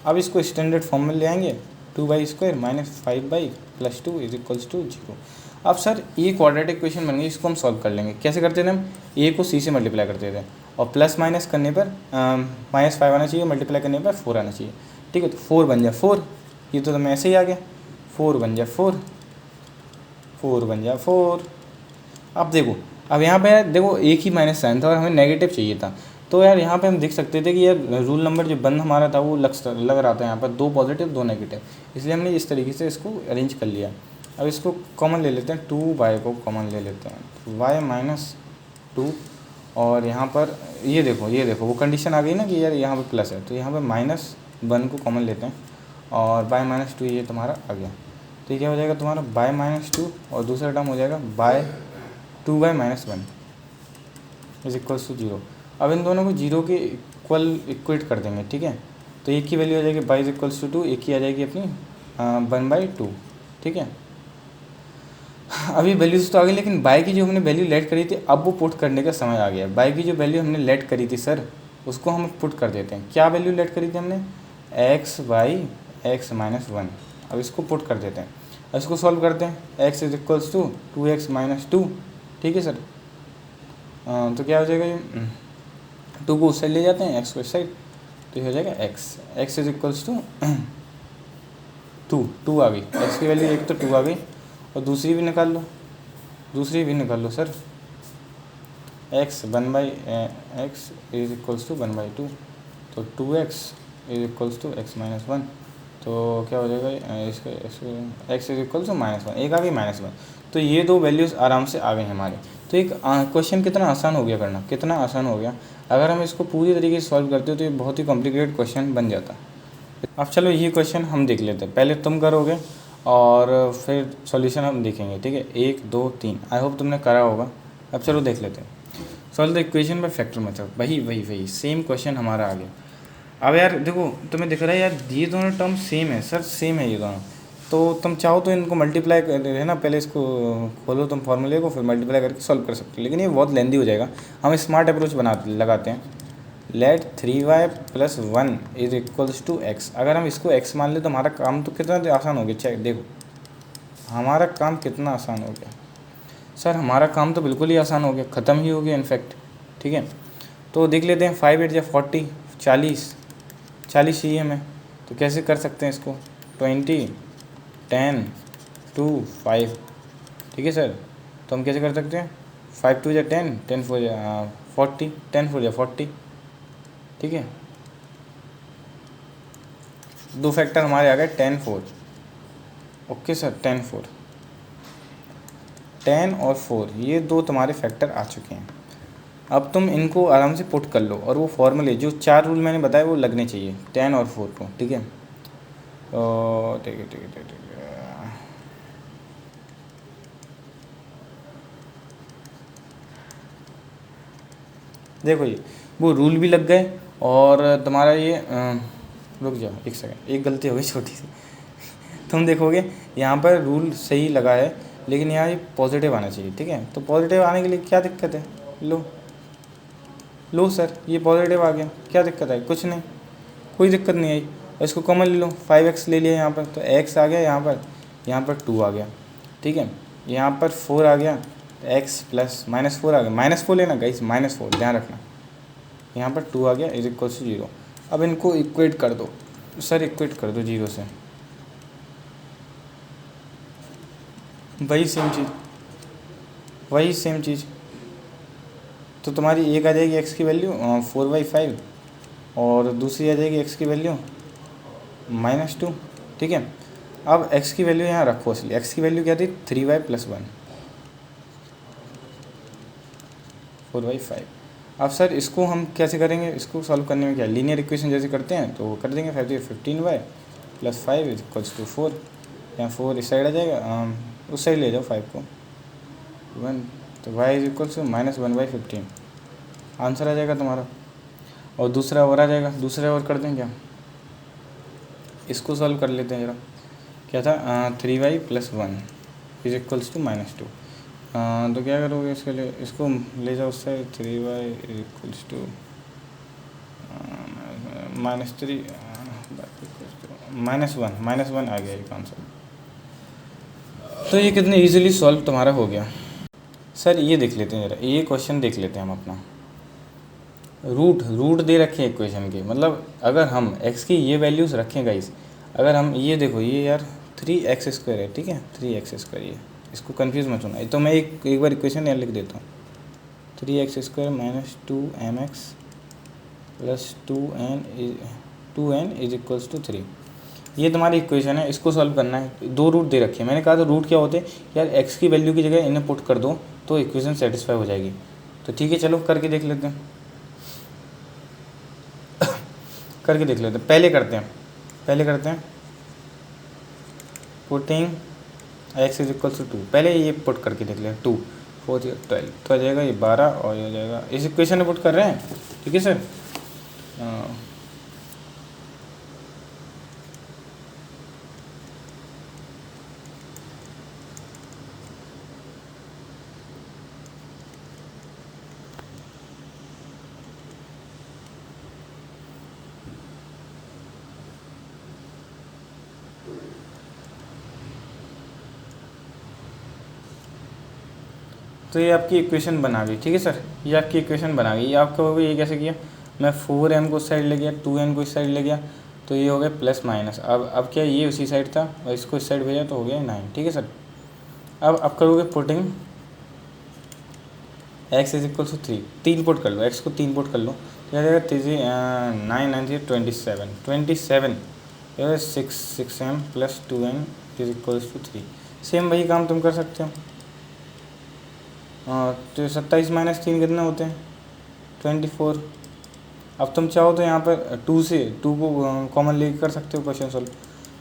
अब इसको स्टैंडर्ड फॉर्म में ले आएंगे, 2y² minus 5y plus 2 is equals to 0। अब सर ये क्वाड्रेटिक इक्वेशन बन गई, इसको हम सॉल्व कर लेंगे। कैसे करते थे हम, ए को सी से मल्टीप्लाई करते थे और प्लस माइनस करने पर -5 आना चाहिए, मल्टीप्लाई करने पर 4 आना चाहिए, ठीक है। तो 4 बन जाए 4, ये तो मैं ऐसे ही आ गया, 4 बन जाए 4, 4 बन जाए 4। अब देखो, अब यहाँ पे यार देखो एक ही माइनस साइन था और हमें नेगेटिव चाहिए था, तो यार यहाँ पे हम देख सकते थे कि यार रूल नंबर जो बंद हमारा था वो लग रहा था यहाँ पर 2 पॉजिटिव 2 नेगेटिव, इसलिए हमने इस तरीके से इसको अरेंज कर लिया। अब इसको कॉमन ले लेते हैं, 2y को कॉमन ले लेते हैं, y - 2, और यहाँ पर ये देखो वो कंडीशन आ गई ना कि यार यहाँ पर प्लस है, तो यहाँ पर -1 को कॉमन लेते हैं और y - 2 ये तुम्हारा आ गया। तो ये क्या हो जाएगा तुम्हारा y - 2 और दूसरा टर्म हो जाएगा 2y - 1 इज इक्वल्स टू 0। अब इन दोनों को 0 के इक्वेट कर देंगे, ठीक है। तो एक की वैल्यू आ जाएगी y इज इक्वल्स टू 2, एक की आ जाएगी अपनी 1/2, ठीक है। अभी वैल्यूज तो आ गई, लेकिन y की जो हमने वैल्यू लेट करी थी अब वो पुट करने का समय आ गया। y की जो वैल्यू हमने लेट करी थी सर, उसको हम पुट कर देते हैं। क्या वैल्यू लेट करी थी हमने, x/(x - 1). अब इसको पुट कर देते हैं, अब इसको सॉल्व करते हैं। x is equals to 2x - 2, ठीक है सर। तो क्या हो जाएगा, ये 2 को उस साइड ले जाते हैं, x को इस साइड, तो ये हो जाएगा x इज इक्वल्स टू 2 आ गई, x की वैल्यू एक तो 2 आ गई, और दूसरी भी निकाल लो sir, x 1/x is equals to 1/2, तो 2x is equals to x - 1, तो क्या हो जाएगा इसका x इज इक्वल्स टू -1, एक आ गई -1। तो ये 2 वैल्यूज़ आराम से आ गई हमारे। तो एक क्वेश्चन कितना आसान हो गया करना, कितना आसान हो गया। अगर हम इसको पूरी तरीके से सॉल्व करते हो तो ये बहुत ही कॉम्प्लिकेटेड क्वेश्चन बन जाता। अब चलो ये क्वेश्चन हम देख लेते हैं, पहले तुम करोगे और फिर सॉल्यूशन हम देखेंगे, ठीक है। 1 2 3 आई होप तुमने करा होगा। अब चलो देख लेते हैं, solve the equation by factor method. वही सेम क्वेश्चन हमारा आ गया। अब यार देखो तुम्हें दिख रहा है यार ये दोनों टर्म सेम है सर, सेम है ये दोनों, तो तुम चाहो तो इनको मल्टीप्लाई है ना, पहले इसको खोलो तुम फॉर्मूले को, फिर मल्टीप्लाई करके सॉल्व कर सकते हो, लेकिन ये बहुत लेंदी हो जाएगा। हम स्मार्ट अप्रोच लगाते हैं, let 3y + 1 is equals to x। अगर हम इसको x मान ले तो हमारा काम तो कितना आसान हो गया। चेक देखो हमारा काम कितना आसान हो गया सर, हमारा काम तो बिल्कुल ही आसान हो गया, ख़त्म ही हो गया इनफैक्ट, ठीक है। तो देख लेते हैं, 5 8 40, 40 चाहिए हमें, तो कैसे कर सकते हैं इसको, 20 10 2 5, ठीक है सर। तो हम कैसे कर सकते हैं, 5 2 = 10, 10 4 = 40, 10 4 = 40, ठीक है। 2 फैक्टर हमारे आ गए 10 4, ओके सर। 10 4, 10 और 4 ये 2 तुम्हारे फैक्टर आ चुके हैं। अब तुम इनको आराम से पुट कर लो और वो फॉर्मूले जो 4 रूल मैंने बताए वो लगने चाहिए 10 और 4 को, ठीक है। तो ठीक है। देखो ये वो रूल भी लग गए और तुम्हारा ये रुक जाओ एक सेकंड, एक गलती हो गई छोटी सी। तुम देखोगे यहाँ पर रूल सही लगा है, लेकिन यहाँ ये पॉजिटिव आना चाहिए, ठीक है। तो पॉजिटिव आने के लिए क्या दिक्कत है, लो सर ये पॉजिटिव आ गया, क्या दिक्कत है, कुछ नहीं, कोई दिक्कत नहीं आई। इसको कॉमन ले लो, 5x ले लिया यहाँ पर, तो x आ गया यहाँ पर 2 आ गया, ठीक है। यहाँ पर 4 आ गया, x + -4 आ गया, -4 लेना गाइस, -4 ध्यान रखना। यहाँ पर 2 आ गया इज इक्वल टू 0। अब इनको इक्वेट कर दो सर, इक्वेट कर दो 0 से, वही सेम चीज़। तो तुम्हारी एक आ जाएगी x की वैल्यू 4/5 और दूसरी आ जाएगी x की वैल्यू -2, ठीक है। अब x की वैल्यू यहाँ रखो, इसलिए x की वैल्यू क्या थी, 3y + 1 4/5। अब सर इसको हम कैसे करेंगे, इसको सॉल्व करने में क्या लीनियर इक्वेशन जैसे करते हैं तो वो कर देंगे। 15y + 5 = 4, यहाँ 4 इस साइड आ जाएगा, उस साइड ले जाओ 5 को 1, तो y = -1/15 आंसर आ जाएगा तुम्हारा। और दूसरा और आ जाएगा, दूसरा और कर दें क्या, इसको सॉल्व कर लेते हैं ज़रा। क्या था, 3y + 1 = -2। तो क्या करोगे इसके लिए, इसको ले जाओ उससे, 3y = -3 -1 आ गया एक आंसर। तो ये कितने इजीली सॉल्व तुम्हारा हो गया। सर ये देख लेते हैं जरा, ये क्वेश्चन देख लेते हैं हम अपना। रूट दे रखे हैं इक्वेशन के, मतलब अगर हम x की ये वैल्यूज़ रखें गाइस, अगर हम ये देखो ये यार 3x² है, ठीक है 3x², ये इसको कंफ्यूज मत होना। तो मैं एक बार इक्वेशन यहाँ लिख देता हूँ, 3x² - 2mx + 2n = 3। ये तुम्हारी इक्वेशन है, इसको सॉल्व करना है। 2 रूट दे रखे हैं, मैंने कहा था रूट क्या होते हैं यार, x की वैल्यू की जगह इन्हें पुट कर दो तो इक्वेशन सेटिस्फाई हो जाएगी। तो ठीक है चलो करके देख लेते हैं, पहले करते हैं पुटिंग x = 2। पहले ये पुट करके देख लें, 2 4 12 तो आ जाएगा ये 12, और ये आ जाएगा, इस इक्वेशन में पुट कर रहे हैं, ठीक है सर। तो ये आपकी इक्वेशन बना गई, ठीक है सर, ये आपकी इक्वेशन बना गई। ये आपका हो गया, ये कैसे किया, मैं 4m को उस साइड ले गया, 2n को इस साइड ले गया, तो ये हो गया +-। अब क्या, ये उसी साइड था और इसको इस साइड भेजा तो हो गया 9, ठीक है सर। अब करोगे पुटिंग x = 3, 3 पुट कर लो, x को 3 पुट कर लो, क्या जाएगा 9 9 27 6m + 2n = 3। सेम वही काम तुम कर सकते हो। तो 27 - 3 कितने होते हैं, 24। अब तुम चाहो तो यहाँ पर 2 को कॉमन लेके कर सकते हो क्वेश्चन सॉल्व।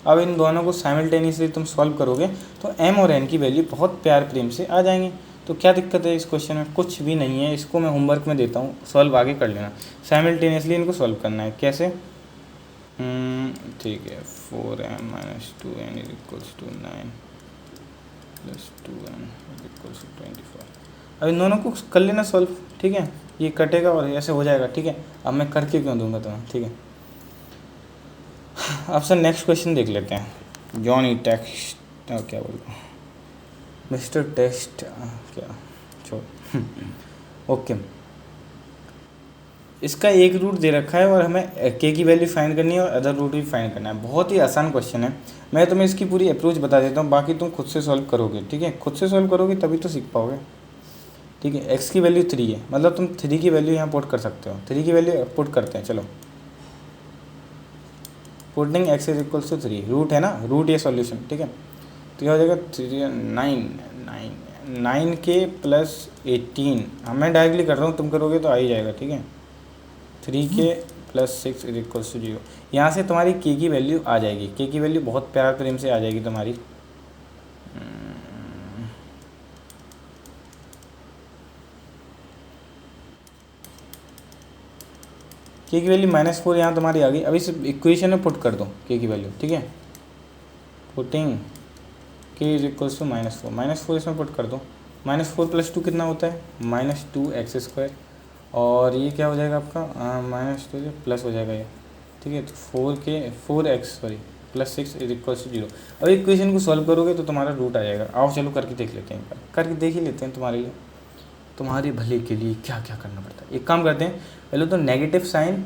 अब इन दोनों को साइमल्टेनियसली तुम सॉल्व करोगे तो m और n की वैल्यू बहुत प्यार प्रेम से आ जाएंगी। तो क्या दिक्कत है इस क्वेश्चन में, कुछ भी नहीं है। इसको मैं होमवर्क में देता हूँ, सॉल्व आगे कर लेना। साइमल्टेनियसली इनको सॉल्व करना है, कैसे, ठीक है, 4m - 2n = 9 + 2n = 24। अब इन दोनों को कर लेना सॉल्व, ठीक है, ये कटेगा और ऐसे हो जाएगा, ठीक है। अब मैं करके क्यों दूंगा तुम्हें, ठीक है। अब सर नेक्स्ट क्वेश्चन देख लेते हैं। जॉनी टेक्स्ट क्या बोलूँ, मिस्टर टेस्ट क्या, छोड़ ओके। इसका एक रूट दे रखा है और हमें के की वैल्यू फाइंड करनी है और अदर रूट भी फाइंड करना है। बहुत ही आसान क्वेश्चन है, मैं तुम्हें इसकी पूरी अप्रोच बता देता हूँ, बाकी तुम खुद से सॉल्व करोगे, ठीक है। खुद से सॉल्व करोगे तभी तो सीख पाओगे, ठीक है। x की वैल्यू 3 है, मतलब तुम 3 की वैल्यू यहाँ पुट कर सकते हो। 3 की वैल्यू पुट करते हैं, चलो पुटिंग x = 3, रूट है ना, रूट ये सॉल्यूशन, ठीक है। तो क्या हो जाएगा 9 के + 18, मैं डायरेक्टली कर रहा हूँ, तुम करोगे तो आ ही जाएगा, ठीक है। 3 के + 6 = 0। यहाँ से तुम्हारी k की वैल्यू आ जाएगी, k की वैल्यू बहुत प्यार प्रेम से आ जाएगी तुम्हारी। k की वैल्यू -4 यहाँ तुम्हारी आ गई। अब इस इक्वेशन में पुट कर दो k की वैल्यू, ठीक है। पुटिंग k = -4 इसमें पुट कर दो। -4 + 2 कितना होता है, -2x², और ये क्या हो जाएगा आपका, -2 प्लस हो जाएगा ये, ठीक है। तो 4x + 6 = 0। अब इक्वेशन को सॉल्व करोगे तो तुम्हारा रूट आ जाएगा। आओ चलो करके देख लेते हैं, करके देख ही लेते हैं, तुम्हारे भले के लिए क्या क्या करना पड़ता है। एक काम करते हैं, पहले तो नेगेटिव साइन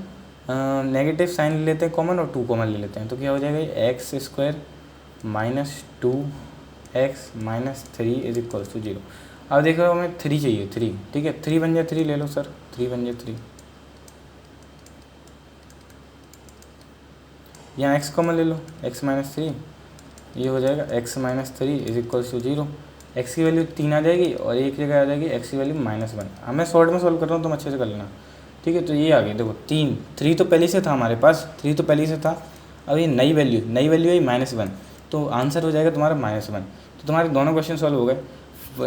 ले लेते हैं कॉमन, और 2 कॉमन ले लेते हैं। तो क्या हो जाएगा, x² - 2x - 3 = 0। अब देखो हमें 3 चाहिए, 3, ठीक है। 3 बन जाए, 3 ले लो सर, 3 बन जाए 3। यहाँ x कॉमन ले लो, x - 3, ये हो जाएगा x - 3 = 0। x की वैल्यू 3 आ जाएगी और एक जगह आ जाएगी x की वैल्यू -1। मैं शॉर्ट में सॉल्व कर रहा हूँ, तुम अच्छे से कर लेना, ठीक है। तो ये आ गई, देखो 3 तो पहले से था हमारे पास, 3 तो पहले से था। अब ये नई वैल्यू आई -1, तो आंसर हो जाएगा तुम्हारा -1। तो तुम्हारे दोनों क्वेश्चन सॉल्व हो गए।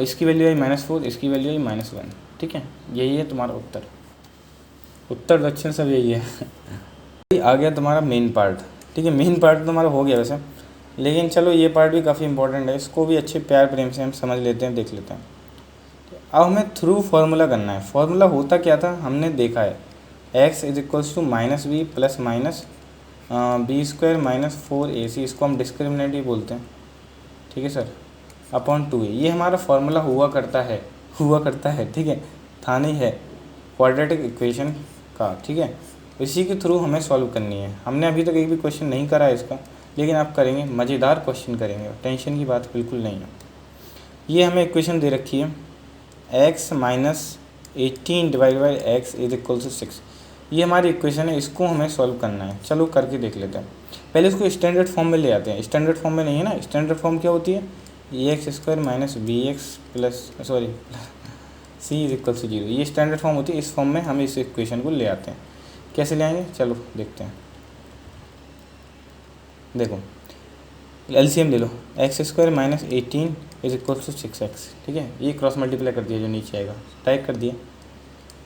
इसकी वैल्यू आई -4, इसकी वैल्यू आई -1, ठीक है। यही है तुम्हारा उत्तर दक्षिण सब यही है। आ गया तुम्हारा मेन पार्ट, ठीक है। मेन पार्ट तुम्हारा हो गया वैसे। लेकिन चलो ये पार्ट भी काफ़ी इंपॉर्टेंट है, इसको भी अच्छे प्यार प्रेम से हम समझ लेते हैं, देख लेते हैं। अब हमें थ्रू फार्मूला करना है। फार्मूला होता क्या था हमने देखा है, x is equals to minus b plus minus b square minus 4ac, इसको हम डिस्क्रिमिनेंट ही बोलते हैं, ठीक है सर, अपॉन 2a। ये हमारा फार्मूला हुआ करता है, ठीक है, था नहीं है, क्वाड्रेटिक इक्वेशन का, ठीक है। इसी के थ्रू हमें सॉल्व करनी है। हमने अभी तक एक भी क्वेश्चन नहीं करा है इसका, लेकिन आप करेंगे, मज़ेदार क्वेश्चन करेंगे, टेंशन की बात बिल्कुल नहीं है। ये हमें इक्वेशन दे रखी है x minus 18 divide by x is equal to 6। ये हमारी इक्वेशन है, इसको हमें सॉल्व करना है। चलो करके देख लेते हैं। पहले इसको स्टैंडर्ड फॉर्म में ले आते हैं। स्टैंडर्ड फॉर्म में नहीं है ना, स्टैंडर्ड फॉर्म क्या होती है, x square minus b x plus c is equal to 0। ये स्टैंडर्ड फॉर्म होती है। इस फॉर्म में हम इस इक्वेशन को ले आते हैं। कैसे ले आएंगे, चलो देखते हैं। देखो एलसीएम ले लो, x square minus 18 is equal to 6x, ठीक है। ये क्रॉस मल्टीप्लाई कर दिया जो नीचे आएगा, टाइप कर दिया,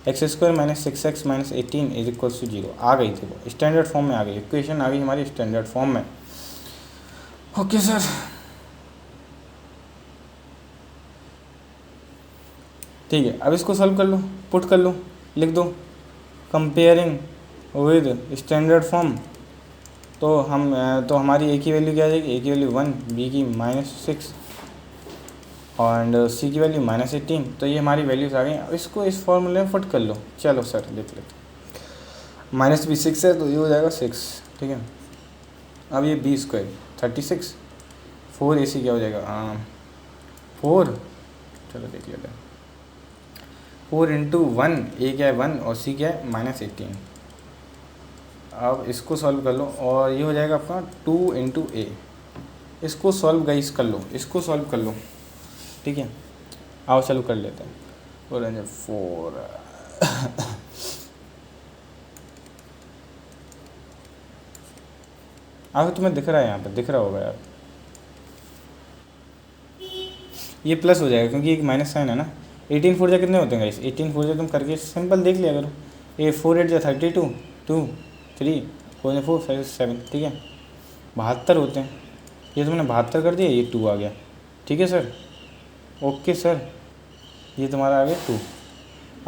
x square minus 6x minus 18 is equal to 0। आ गई थी वो, स्टैंडर्ड फॉर्म में आ गई, इक्वेशन आ गई हमारी स्टैंडर्ड फॉर्म में। ओके सर, ठीक है। अब इसको सॉल्व कर लो, पुट कर लो, लिख दो कंपेयरिंग विद स्टैंडर्ड फॉर्म। तो हमारी ए की वैल्यू क्या आ जाएगी, ए की वैल्यू 1, बी की -6 और सी की वैल्यू -18। तो ये हमारी वैल्यूज़ आ गई। अब इसको इस फॉर्मूले में फुट कर लो। चलो सर देख लेते। माइनस बी 6 है तो ये हो जाएगा 6, ठीक है। अब ये बी स्क्वायर 36, 4ac क्या हो जाएगा 4, चलो देख लेते हैं। 4 इंटू 1, ए क्या है 1 और सी क्या है -18। अब इसको सॉल्व कर लो और ये हो जाएगा आपका 2 इंटू ए। इसको सॉल्व गाइस कर लो, इसको सॉल्व कर लो, ठीक है। आओ चलो कर लेते हैं। 4 अब तुम्हें दिख रहा है, यहाँ पर दिख रहा होगा यार, ये प्लस हो जाएगा क्योंकि एक माइनस साइन है ना। 18 4 जा कितने होते हैं गाइस, 18 4 जा तुम करके सिंपल देख लिया करो। ये 4 8 जा 32, 2 3 4 4 5 7, ठीक है, 72 होते हैं। ये तुमने 72 कर दिया, ये 2 आ गया, ठीक है सर। ओके सर, ये तुम्हारा आ गया 2।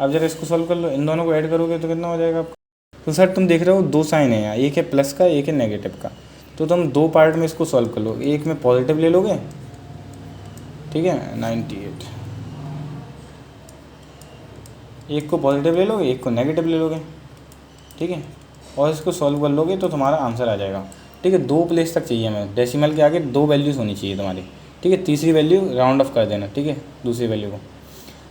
अब जरा इसको सॉल्व कर लो, इन दोनों को ऐड करोगे तो कितना हो जाएगा आपका। तो सर तुम देख रहे हो दो साइन है यहाँ, एक है प्लस का एक है नेगेटिव का। तो तुम दो पार्ट में इसको सॉल्व कर लो, एक में पॉजिटिव ले लोगे, ठीक है 98, एक को पॉजिटिव ले लोगे एक को नेगेटिव ले लोगे, ठीक है, और इसको सॉल्व कर लोगे तो तुम्हारा आंसर आ जाएगा, ठीक है। 2 प्लेस तक चाहिए हमें, डेसिमल के आगे 2 वैल्यूज़ होनी चाहिए तुम्हारी, ठीक है। तीसरी वैल्यू राउंड ऑफ कर देना, ठीक है, दूसरी वैल्यू को।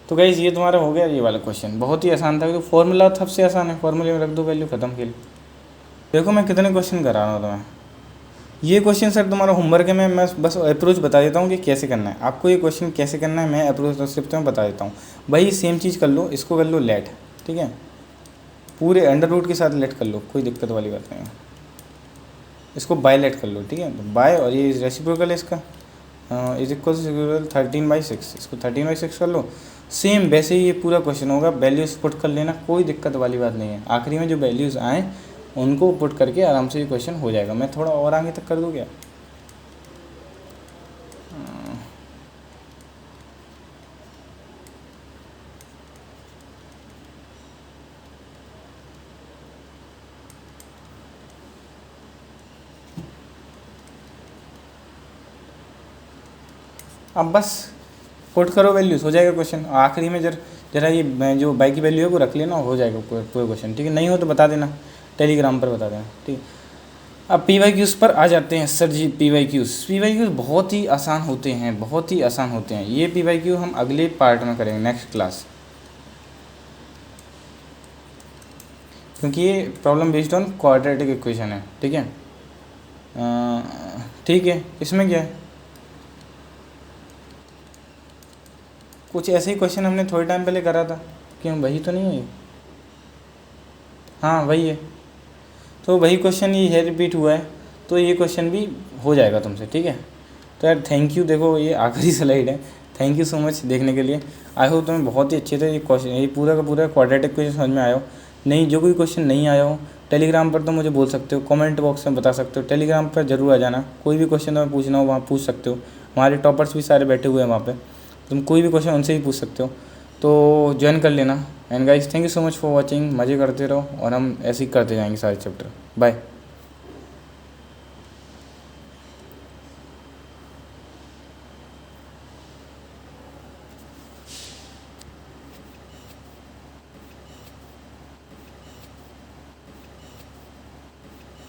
तो गाइस ये तुम्हारा हो गया ये वाला क्वेश्चन, बहुत ही आसान था। तो फॉर्मूला सबसे आसान है, फॉर्मूले में रख दो वैल्यू, खत्म खेल। देखो मैं कितने क्वेश्चन करा रहा हूँ तुम्हें। ये क्वेश्चन सर तुम्हारा होमवर्क है, मैं बस अप्रोच बता देता हूँ कि कैसे करना है आपको। ये क्वेश्चन कैसे करना है मैं अप्रोच सिर्फ में बता देता हूँ। भाई सेम चीज़ कर लो, इसको कर लो लेट, ठीक है, पूरे अंडर रूट के साथ लेट कर लो, कोई दिक्कत वाली बात नहीं है। इसको बाय लेट कर लो, ठीक है, तो बाय, और ये रेसिप्रोकल है इसका, इज इक्वल 13/6, इसको 13/6 कर लो। सेम वैसे ही ये पूरा क्वेश्चन होगा, वैल्यूज़ पुट कर लेना, कोई दिक्कत वाली बात नहीं है। आखिरी में जो वैल्यूज़ आए उनको पुट करके आराम से ये क्वेश्चन हो जाएगा। मैं थोड़ा और आगे तक कर दूँ क्या, अब बस पुट करो वैल्यूज़, हो जाएगा क्वेश्चन। आखिरी में जरा ये जो बाई की वैल्यू है वो रख लेना, हो जाएगा पूरा क्वेश्चन, ठीक है। नहीं हो तो बता देना, टेलीग्राम पर बता देना, ठीक है। अब PYQs पर आ जाते हैं सर जी। PYQs बहुत ही आसान होते हैं, बहुत ही आसान होते हैं। ये PYQ हम अगले पार्ट में करेंगे, नेक्स्ट क्लास, क्योंकि ये problem based on quadratic equation है, ठीक है। ठीक है, इसमें क्या है, कुछ ऐसे ही क्वेश्चन हमने थोड़े टाइम पहले करा था, क्यों वही तो नहीं है ये? हाँ वही है, तो वही क्वेश्चन ये है, रिपीट हुआ है, तो ये क्वेश्चन भी हो जाएगा तुमसे, ठीक है। तो यार थैंक यू, देखो ये आखिरी स्लाइड है, थैंक यू सो मच देखने के लिए। आई होप तुम्हें बहुत ही अच्छे से ये क्वेश्चन, ये पूरा का पूरा क्वाड्रेटिक क्वेश्चन समझ में आया हो। नहीं, जो कोई क्वेश्चन नहीं आया हो टेलीग्राम पर तो मुझे बोल सकते हो, कमेंट बॉक्स में बता सकते हो, टेलीग्राम पर ज़रूर आ जाना। कोई भी क्वेश्चन तुम्हें पूछना हो वहाँ पूछ सकते हो। हमारे टॉपर्स भी सारे बैठे हुए हैं वहाँ पे, तुम कोई भी क्वेश्चन उनसे ही पूछ सकते हो, तो ज्वाइन कर लेना। And guys, thank you so much for watching. मज़े करते रहो और हम ऐसे ही करते जाएंगे सारे चैप्टर। बाय।